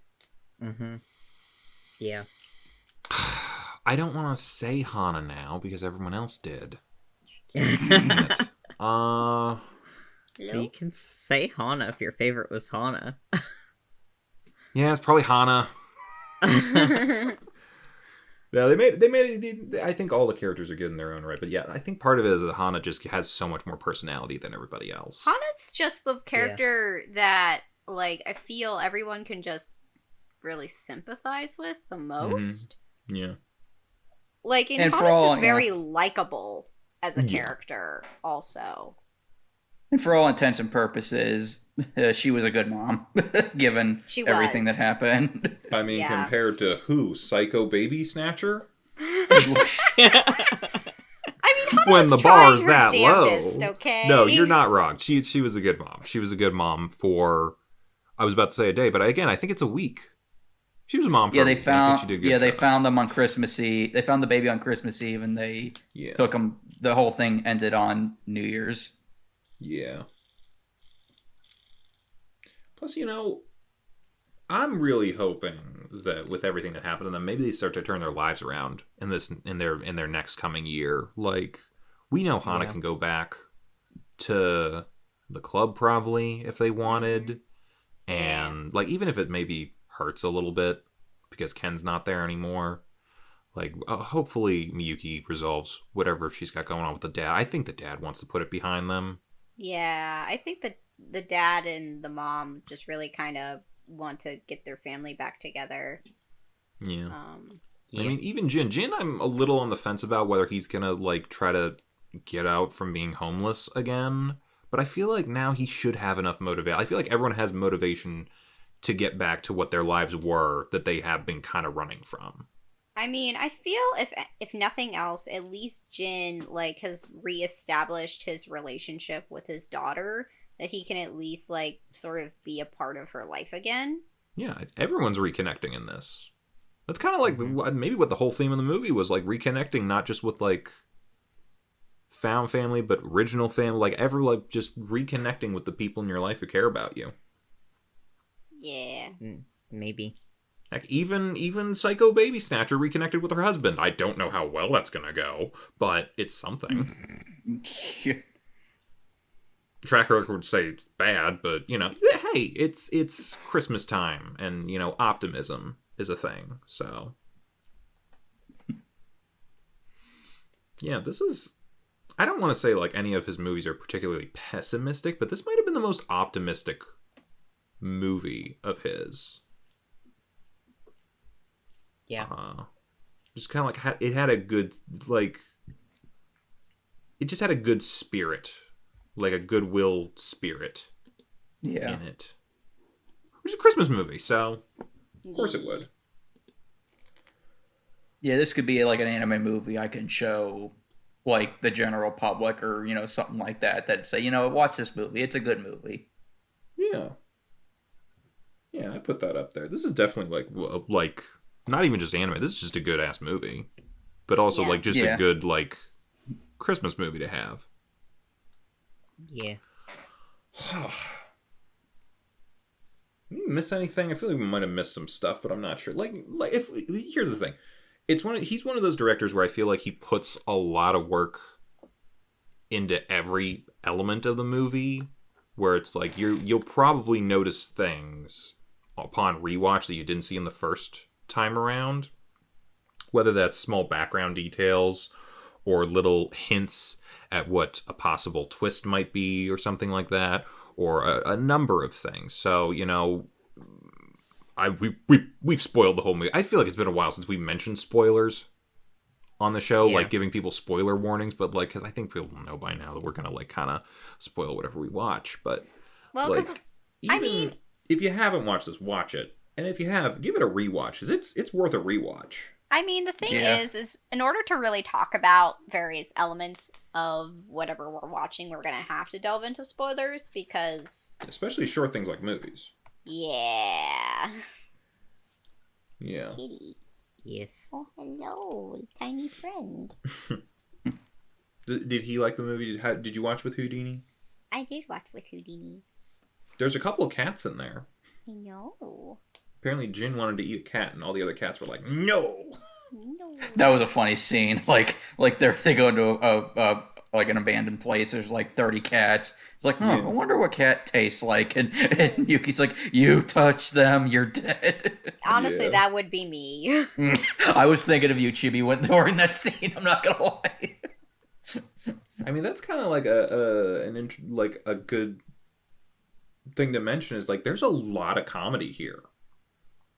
Speaker 2: Mm-hmm. Yeah.
Speaker 1: I don't want to say Hana now because everyone else did.
Speaker 2: You can say Hana if your favorite was Hana.
Speaker 1: Yeah, it's probably Hana. Yeah, they made it. I think all the characters are good in their own right, but yeah, I think part of it is that Hana just has so much more personality than everybody else.
Speaker 3: Hana's just the character that, like, I feel everyone can just really sympathize with the most.
Speaker 1: Mm-hmm. Yeah.
Speaker 3: Like, and Hana's just very likable as a character, also.
Speaker 4: And for all intents and purposes, she was a good mom, given everything that happened.
Speaker 1: I mean, compared to who? Psycho Baby Snatcher? When the bar is that
Speaker 3: damnedest,
Speaker 1: low.
Speaker 3: Okay?
Speaker 1: No, you're not wrong. She was a good mom. She was a good mom for, I was about to say a day, but again, I think it's a week. She was a mom for a week.
Speaker 4: They found them on Christmas Eve. They found the baby on Christmas Eve, and they took them. The whole thing ended on New Year's.
Speaker 1: Yeah. Plus, I'm really hoping that with everything that happened to them, maybe they start to turn their lives around in their next coming year. Like, we know Hana can go back to the club probably if they wanted, and like even if it maybe hurts a little bit because Ken's not there anymore. Like, hopefully Miyuki resolves whatever she's got going on with the dad. I think the dad wants to put it behind them.
Speaker 3: Yeah, I think that the dad and the mom just really kind of want to get their family back together.
Speaker 1: Yeah. I mean, even Jin, I'm a little on the fence about whether he's gonna like try to get out from being homeless again. But I feel like now he should have enough motivation. I feel like everyone has motivation to get back to what their lives were that they have been kind of running from.
Speaker 3: I mean, I feel if nothing else, at least Jin like has reestablished his relationship with his daughter, that he can at least like sort of be a part of her life again.
Speaker 1: Yeah, everyone's reconnecting in this. That's kind of like maybe what the whole theme of the movie was, like reconnecting not just with like found family, but original family, like just reconnecting with the people in your life who care about you.
Speaker 3: Yeah.
Speaker 2: Maybe.
Speaker 1: Heck, even Psycho Baby Snatcher reconnected with her husband. I don't know how well that's gonna go, but it's something. Track record would say it's bad, but hey, it's Christmas time, and optimism is a thing. So yeah, this is. I don't want to say like any of his movies are particularly pessimistic, but this might have been the most optimistic movie of his.
Speaker 2: Yeah.
Speaker 1: Just kind of like it had a good it just had a good spirit, like a goodwill spirit in it. Which is a Christmas movie, so of course it would.
Speaker 4: Yeah, this could be like an anime movie I can show like the general public or, something like that say, watch this movie. It's a good movie.
Speaker 1: Yeah. Yeah, I put that up there. This is definitely like not even just anime. This is just a good ass movie, but also like just a good like Christmas movie to have.
Speaker 2: Yeah.
Speaker 1: Did you miss anything? I feel like we might have missed some stuff, but I'm not sure. Like if here's the thing, he's one of those directors where I feel like he puts a lot of work into every element of the movie, where it's like you'll probably notice things upon rewatch that you didn't see in the first time around, whether that's small background details or little hints at what a possible twist might be or something like that, or a number of things. So we've spoiled the whole movie. I feel like it's been a while since we mentioned spoilers on the show, like giving people spoiler warnings, but like because I think people know by now that we're gonna like kind of spoil whatever we watch. But because if you haven't watched this, watch it. And if you have, give it a rewatch, because it's worth a rewatch.
Speaker 3: I mean, the thing is in order to really talk about various elements of whatever we're watching, we're going to have to delve into spoilers, because...
Speaker 1: Especially short things like movies.
Speaker 3: Yeah.
Speaker 1: Yeah.
Speaker 3: Kitty.
Speaker 2: Yes.
Speaker 3: Oh, hello, tiny friend.
Speaker 1: Did he like the movie? Did you watch with Houdini?
Speaker 3: I did watch with Houdini.
Speaker 1: There's a couple of cats in there.
Speaker 3: I know.
Speaker 1: Apparently Jin wanted to eat a cat, and all the other cats were like, no!
Speaker 3: No.
Speaker 4: That was a funny scene. Like they go into a like an abandoned place. There's like 30 cats. It's like, I wonder what cat tastes like. And Yuki's like, you touch them, you're dead.
Speaker 3: Honestly, that would be me.
Speaker 4: I was thinking of you, Chibi, during that scene. I'm not gonna lie.
Speaker 1: I mean, that's kind of like a good thing to mention is like there's a lot of comedy here.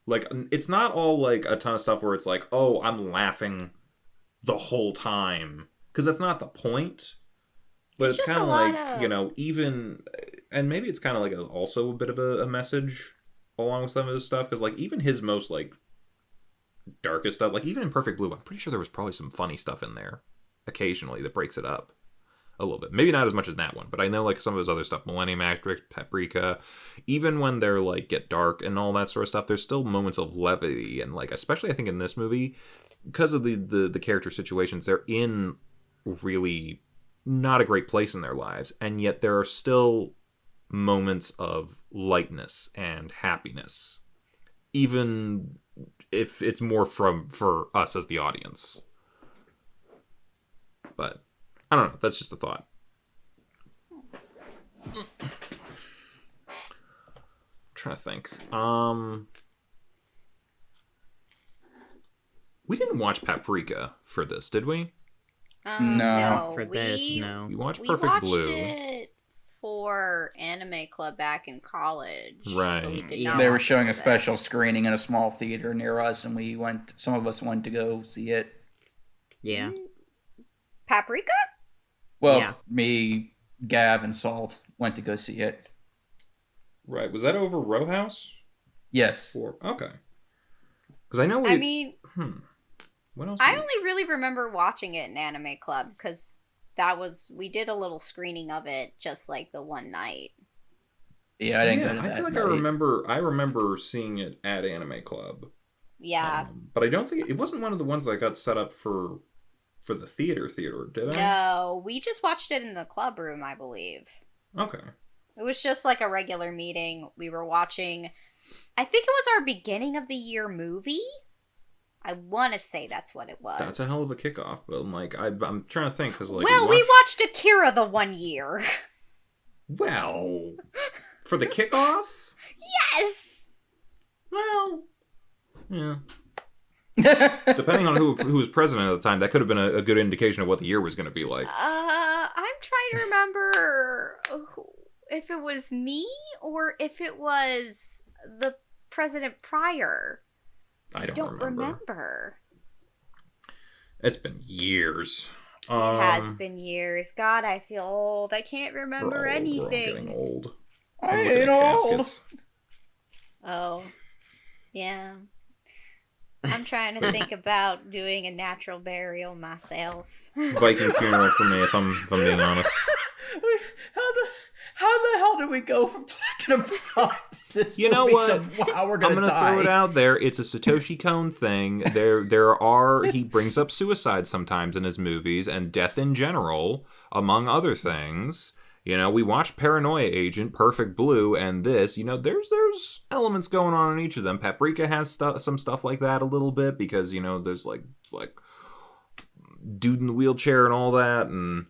Speaker 1: Like, it's not all like a ton of stuff where it's like, oh, I'm laughing the whole time, because that's not the point. But it's kind of like even, and maybe it's kind of like also a bit of a message along with some of this stuff, because like even his most like darkest stuff, like even in Perfect Blue, I'm pretty sure there was probably some funny stuff in there occasionally that breaks it up a little bit. Maybe not as much as that one, but I know like some of his other stuff, Millennium Actress, Paprika, even when they're like get dark and all that sort of stuff, there's still moments of levity, and like especially I think in this movie, because of the character situations, they're in really not a great place in their lives, and yet there are still moments of lightness and happiness, even if it's more for us as the audience. But I don't know. That's just a thought. I'm trying to think. We didn't watch Paprika for this, did we?
Speaker 4: No.
Speaker 2: For this, no.
Speaker 1: We watched Perfect Blue.
Speaker 3: We watched it for Anime Club back in college.
Speaker 1: Right.
Speaker 3: But we did not
Speaker 4: They were
Speaker 3: watch
Speaker 4: showing
Speaker 3: it
Speaker 4: a
Speaker 3: for
Speaker 4: special
Speaker 3: this.
Speaker 4: screening in a small theater near us, and some of us went to go see it.
Speaker 2: Yeah.
Speaker 3: Paprika?
Speaker 4: Well,
Speaker 2: Yeah.
Speaker 4: me, Gav, and Salt went to go see it.
Speaker 1: Right. Was that over Row House?
Speaker 4: Yes.
Speaker 1: Okay. Because I know we...
Speaker 3: I mean,
Speaker 1: What else?
Speaker 3: I only really remember watching it in Anime Club because we did a little screening of it just like the one night.
Speaker 4: Yeah, I didn't go to
Speaker 1: I
Speaker 4: that
Speaker 1: feel like
Speaker 4: night.
Speaker 1: I remember seeing it at Anime Club.
Speaker 3: Yeah.
Speaker 1: But I don't think it wasn't one of the ones that got set up for the theater, did I?
Speaker 3: No, we just watched it in the club room, I believe.
Speaker 1: Okay.
Speaker 3: It was just like a regular meeting. We were watching, I think it was our beginning of the year movie. I want to say that's what it was.
Speaker 1: That's a hell of a kickoff, but I'm trying to think because
Speaker 3: well, we watched Akira the one year.
Speaker 1: Well, for the kickoff.
Speaker 3: Yes.
Speaker 1: Well, yeah. Depending on who was president at the time, that could have been a good indication of what the year was going to be like.
Speaker 3: I'm trying to remember if it was me or if it was the president prior.
Speaker 1: I don't remember. It's been years.
Speaker 3: It has been years. God, I feel old. I can't remember anything.
Speaker 1: We're all getting old.
Speaker 4: I ain't old.
Speaker 3: Oh, yeah. I'm trying to think about doing a natural burial myself.
Speaker 1: Viking funeral for me, if I'm being honest.
Speaker 4: How the hell did we go from talking about this?
Speaker 1: You know what?
Speaker 4: To how we're gonna
Speaker 1: I'm gonna
Speaker 4: die?
Speaker 1: throw it out there. It's a Satoshi Kon thing. He brings up suicide sometimes in his movies and death in general, among other things. You know, we watched Paranoia Agent, Perfect Blue, and this. You know, there's elements going on in each of them. Paprika has some stuff like that a little bit because you know there's like dude in the wheelchair and all that, and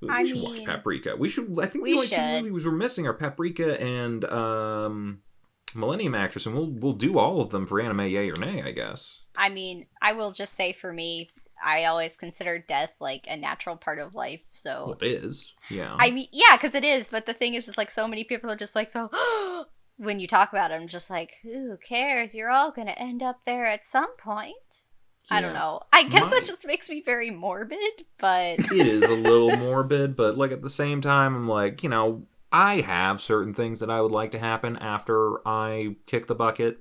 Speaker 1: we should watch Paprika. We should. I think the only two movies we're missing are Paprika and Millennium Actress, and we'll do all of them for anime, yay or nay, I guess.
Speaker 3: I mean, I will just say for me, I always consider death like a natural part of life, so...
Speaker 1: Well, it is, yeah.
Speaker 3: I mean, yeah, because it is, but the thing is, it's like so many people are just like, so... when you talk about it, I'm just like, who cares? You're all gonna end up there at some point. Yeah. I don't know. I guess that just makes me very morbid, but...
Speaker 1: It is a little morbid, but like at the same time, I'm like, you know, I have certain things that I would like to happen after I kick the bucket.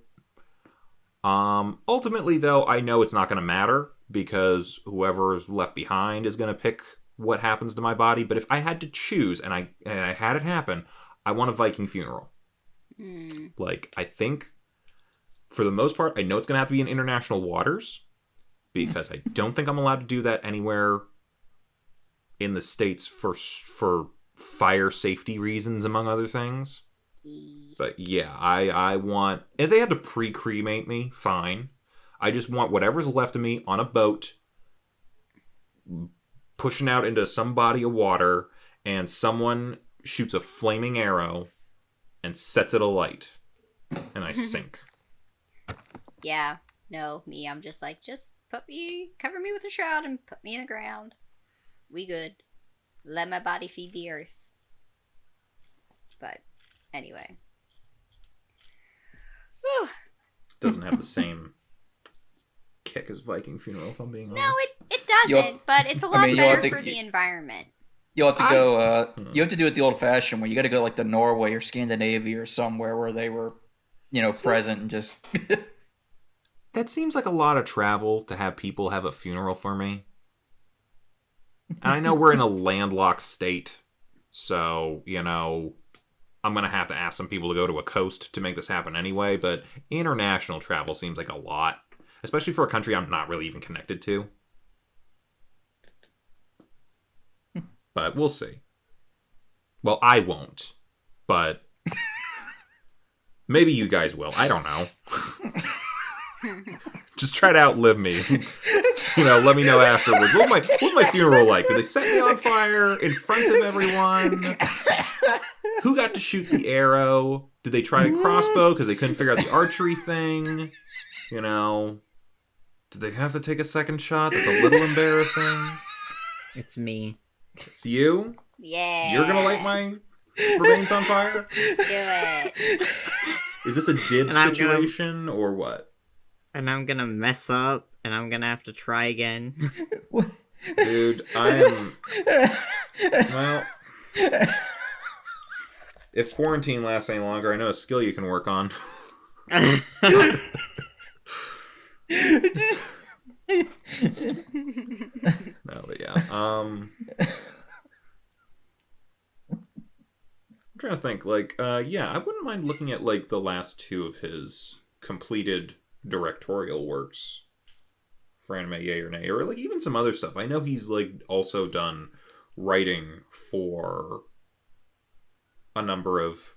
Speaker 1: Ultimately, though, I know it's not going to matter because whoever's left behind is going to pick what happens to my body. But if I had to choose and I had it happen, I want a Viking funeral. Like, I think for the most part, I know it's going to have to be in international waters because I don't think I'm allowed to do that anywhere in the States for fire safety reasons, among other things. But yeah, I want... If they had to pre-cremate me, fine. I just want whatever's left of me on a boat, pushing out into some body of water, and someone shoots a flaming arrow and sets it alight. And I sink.
Speaker 3: Yeah. No, me, I'm just like, just cover me with a shroud and put me in the ground. We good. Let my body feed the earth. But, anyway. Whew.
Speaker 1: Doesn't have the same kick as Viking funeral, if I'm being honest.
Speaker 3: No, it doesn't, but it's a lot better for the environment.
Speaker 4: You'll have to go, you have to do it the old-fashioned way. You gotta go, like, to Norway or Scandinavia or somewhere where they were, you know, present and just...
Speaker 1: That seems like a lot of travel to have people have a funeral for me. And I know we're in a landlocked state, so, you know, I'm going to have to ask some people to go to a coast to make this happen anyway, but international travel seems like a lot, especially for a country I'm not really even connected to. But we'll see. Well, I won't, but maybe you guys will. I don't know. Just try to outlive me. You know, let me know afterwards. What was my funeral like? Did they set me on fire in front of everyone? Who got to shoot the arrow? Did they try to crossbow because they couldn't figure out the archery thing? You know, did they have to take a second shot? That's a little embarrassing.
Speaker 2: It's me.
Speaker 1: It's you?
Speaker 3: Yeah.
Speaker 1: You're gonna light my remains on fire?
Speaker 3: Do it.
Speaker 1: Is this a dib situation or what?
Speaker 2: And I'm gonna mess up, and I'm gonna have to try again.
Speaker 1: Dude, I am... Well... If quarantine lasts any longer, I know a skill you can work on. No, but yeah. I'm trying to think. Like, yeah, I wouldn't mind looking at like the last two of his completed directorial works for anime, yay or nay, or like even some other stuff. I know he's like also done writing for a number of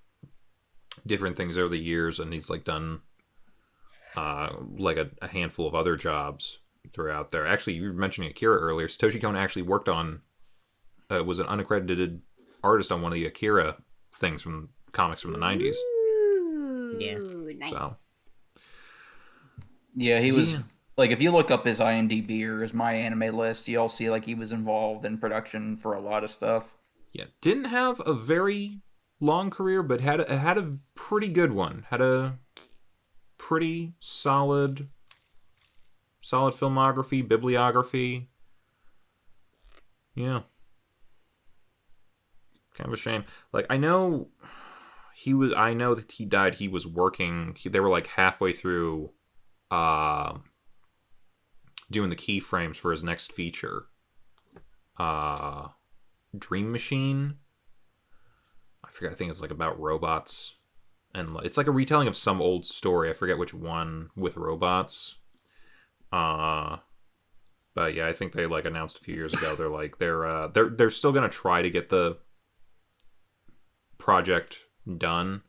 Speaker 1: different things over the years, and he's like done like a handful of other jobs throughout there. Actually, you were mentioning Akira earlier. Satoshi Kon actually worked on was an unaccredited artist on one of the Akira things from comics from the 90s.
Speaker 3: Ooh,
Speaker 2: Yeah.
Speaker 3: nice.
Speaker 1: So.
Speaker 4: Yeah, he was like, if you look up his IMDb or his My Anime list, you'll see like he was involved in production for a lot of stuff.
Speaker 1: Yeah, didn't have a very long career, but had a pretty good one. Had a pretty solid filmography, bibliography. Yeah. Kind of a shame. Like, I know that he died. He was working. They were like halfway through doing the keyframes for his next feature. Dream Machine. I forget. I think it's like about robots, and it's like a retelling of some old story. I forget which one with robots. But yeah, I think they like announced a few years ago. They're like they're still gonna try to get the project done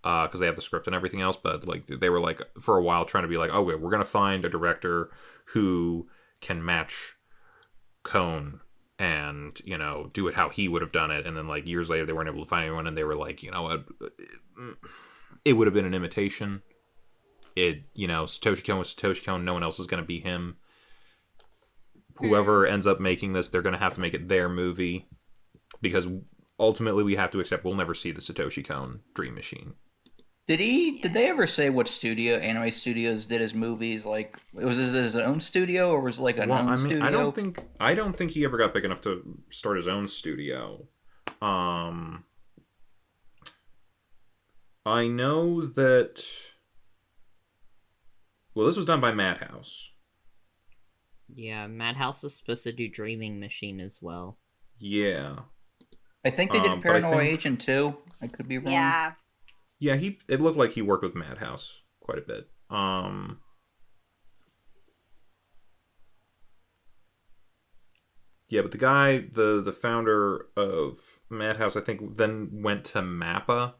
Speaker 1: because they have the script and everything else. But like they were like for a while trying to be like, okay, we're gonna find a director who can match Cone and, you know, do it how he would have done it. And then like years later they weren't able to find anyone, and they were like, you know what, it would have been an imitation. Satoshi Kon was Satoshi Kon. No one else is going to be him. Whoever ends up making this, they're going to have to make it their movie, because ultimately we have to accept we'll never see the Satoshi Kon Dream Machine.
Speaker 4: Did they ever say what anime studios did his movies? Like, was it his own studio, or was it like studio?
Speaker 1: I don't think he ever got big enough to start his own studio. I know that. Well, this was done by Madhouse.
Speaker 2: Yeah, Madhouse is supposed to do Dreaming Machine as well.
Speaker 1: Yeah.
Speaker 4: I think they did Paranoid Agent too. I could be wrong.
Speaker 3: Yeah.
Speaker 1: Yeah, it looked like he worked with Madhouse quite a bit. Yeah, but the guy, the founder of Madhouse, I think then went to Mappa,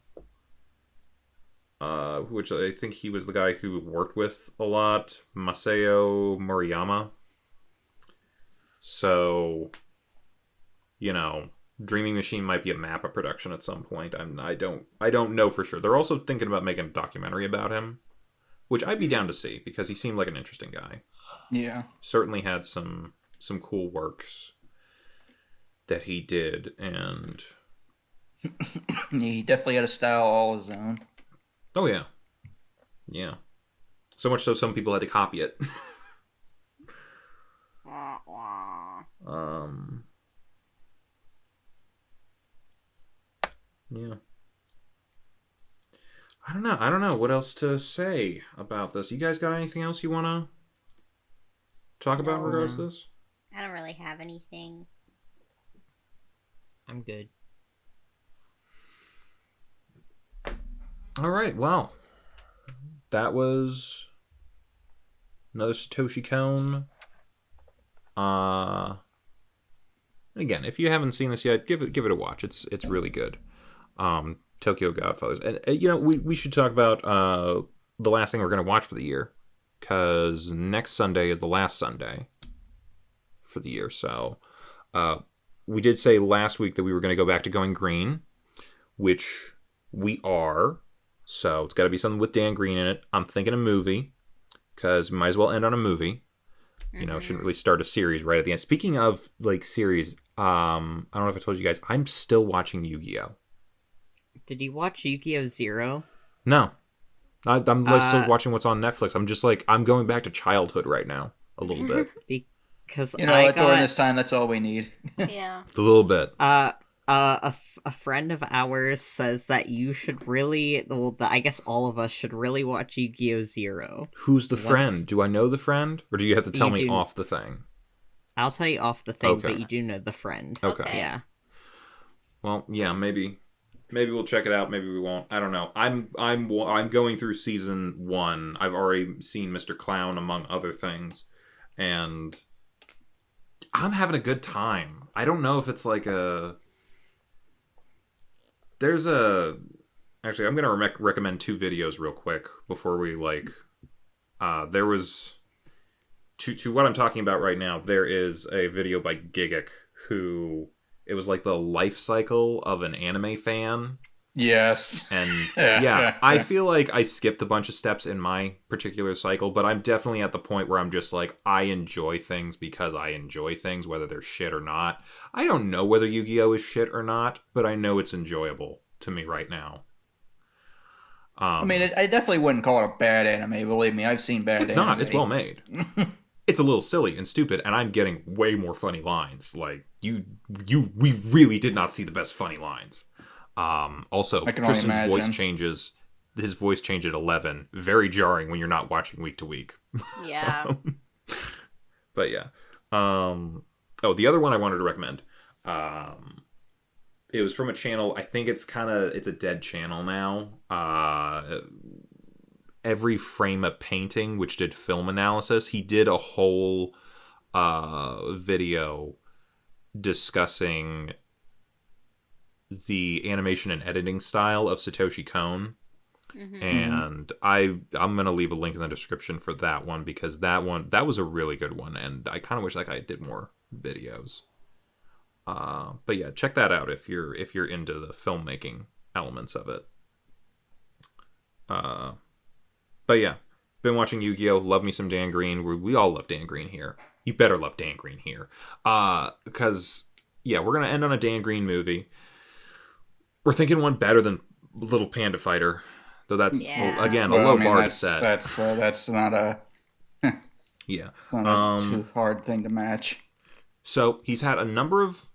Speaker 1: which I think he was the guy who worked with a lot, Masao Moriyama. So, you know, Dreaming Machine might be a Mappa production at some point. I don't know for sure. They're also thinking about making a documentary about him, which I'd be down to see because he seemed like an interesting guy.
Speaker 4: Yeah,
Speaker 1: certainly had some cool works that he did, and
Speaker 4: he definitely had a style all his own.
Speaker 1: Oh yeah, yeah. So much so, some people had to copy it. Yeah. I don't know what else to say about this. You guys got anything else you want to talk about in regards to this?
Speaker 3: I don't really have anything.
Speaker 2: I'm good.
Speaker 1: All right, well, that was another Satoshi Kon. Again, if you haven't seen this yet, give it a watch. It's really good. Tokyo Godfathers, and you know, we should talk about the last thing we're going to watch for the year, because next Sunday is the last Sunday for the year. So we did say last week that we were going to go back to Going Green, which we are. So it's got to be something with Dan Green in it. I'm thinking a movie, because might as well end on a movie. You know, shouldn't really start a series right at the end. Speaking of like series, I don't know if I told you guys, I'm still watching Yu-Gi-Oh.
Speaker 2: Did you watch Yu-Gi-Oh! Zero?
Speaker 1: No. I'm still watching what's on Netflix. I'm just like, I'm going back to childhood right now, a little bit.
Speaker 2: Because
Speaker 4: during this time, that's all we need.
Speaker 3: Yeah.
Speaker 1: A little bit.
Speaker 2: a friend of ours says that you should really, well, I guess all of us should really watch Yu-Gi-Oh! Zero.
Speaker 1: Who's the friend? Do I know the friend? Or do you have to tell me
Speaker 2: do.
Speaker 1: off the thing?
Speaker 2: I'll tell you off the thing,
Speaker 1: Okay.
Speaker 2: but you do know the friend.
Speaker 1: Okay.
Speaker 2: Yeah.
Speaker 1: Well, yeah, maybe we'll check it out. Maybe we won't. I don't know. I'm going through season 1. I've already seen Mr. Clown among other things, and I'm having a good time. I don't know if it's like a. There's a. Actually, I'm gonna recommend 2 videos real quick before we like. There was. To what I'm talking about right now, there is a video by Gigguk who. It was like the life cycle of an anime fan.
Speaker 4: Yes.
Speaker 1: And I feel like I skipped a bunch of steps in my particular cycle, but I'm definitely at the point where I'm just like, I enjoy things because I enjoy things, whether they're shit or not. I don't know whether Yu-Gi-Oh! Is shit or not, but I know it's enjoyable to me right now.
Speaker 4: I mean, I definitely wouldn't call it a bad anime. Believe me, I've seen bad anime.
Speaker 1: It's not. It's well made. It's a little silly and stupid, and I'm getting way more funny lines. Like, we really did not see the best funny lines. Also, Tristan's voice changes. His voice changed at 11. Very jarring when you're not watching week to week.
Speaker 3: Yeah.
Speaker 1: But yeah. The other one I wanted to recommend. It was from a channel. I think it's a dead channel now. Every Frame a Painting, which did film analysis. He did a whole video discussing the animation and editing style of Satoshi Kon. Mm-hmm. And I'm going to leave a link in the description for that one, because that was a really good one, and I kind of wish that guy did more videos. But yeah, check that out if you're into the filmmaking elements of it. But yeah, been watching Yu-Gi-Oh! Love me some Dan Green. We all love Dan Green here. You better love Dan Green here. Because, yeah, we're going to end on a Dan Green movie. We're thinking one better than Little Panda Fighter. Though that's, a low bar to set.
Speaker 4: That's not a...
Speaker 1: yeah.
Speaker 4: It's not a too hard thing to match.
Speaker 1: So, he's had a number of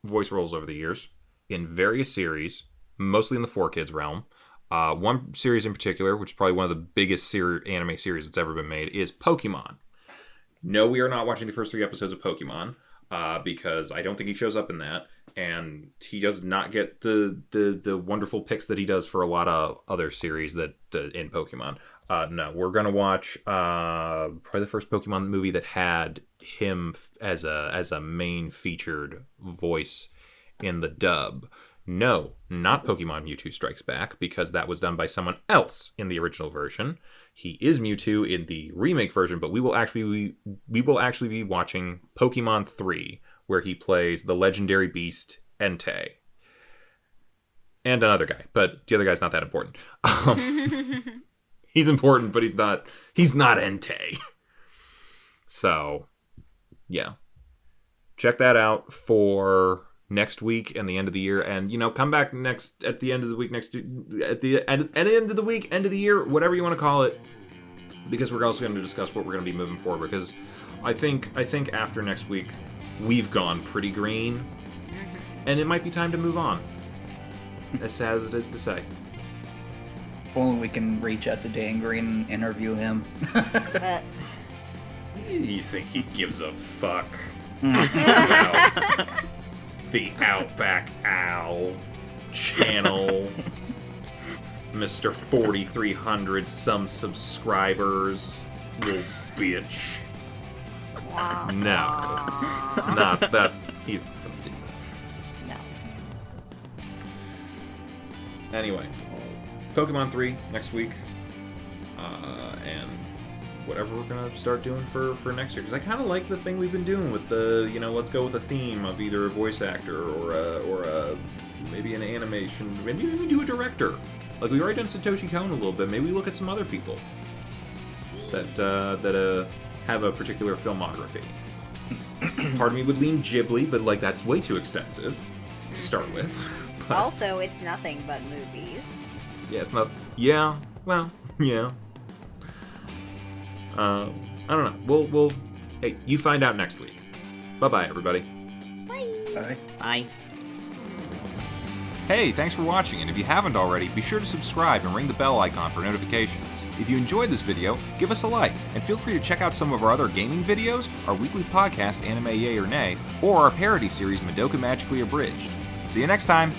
Speaker 1: voice roles over the years in various series, mostly in the 4Kids realm. One series in particular, which is probably one of the biggest anime series that's ever been made, is Pokemon. No, we are not watching the first 3 episodes of Pokemon, because I don't think he shows up in that, and he does not get the wonderful picks that he does for a lot of other series that in Pokemon. No, we're gonna watch probably the first Pokemon movie that had him as a main featured voice in the dub. No, not Pokemon Mewtwo Strikes Back, because that was done by someone else in the original version. He is Mewtwo in the remake version, but we will actually be watching Pokemon 3, where he plays the legendary beast Entei. And another guy, but the other guy's not that important. He's important, but he's not Entei. So, yeah. Check that out for next week and the end of the year, and come back at the end of the week, at the end of the week, end of the year, whatever you want to call it, because we're also going to discuss what we're going to be moving forward, because I think after next week we've gone pretty green, and it might be time to move on, as sad as it is to say.
Speaker 4: Only we can reach out to Dan Green and interview him.
Speaker 1: You think he gives a fuck about TheOutbackAl channel, Mr. 4,300 some subscribers, little bitch? No, he's not gonna do that. No. Anyway, Pokemon 3 next week, and whatever we're gonna start doing for next year, because I kind of like the thing we've been doing with the let's go with a theme of either a voice actor or maybe an animation, maybe we do a director. Like, we've already done Satoshi Kon a little bit. Maybe we look at some other people that have a particular filmography. Part of me would lean Ghibli, but like that's way too extensive to start with. But,
Speaker 3: also, it's nothing but movies.
Speaker 1: Yeah, it's not. Yeah, well, yeah. I don't know. We'll. Hey, you find out next week. Bye-bye, everybody.
Speaker 3: Bye.
Speaker 4: Bye.
Speaker 2: Bye.
Speaker 1: Hey, thanks for watching, and if you haven't already, be sure to subscribe and ring the bell icon for notifications. If you enjoyed this video, give us a like, and feel free to check out some of our other gaming videos, our weekly podcast Anime Yay or Nay, or our parody series Madoka Magically Abridged. See you next time!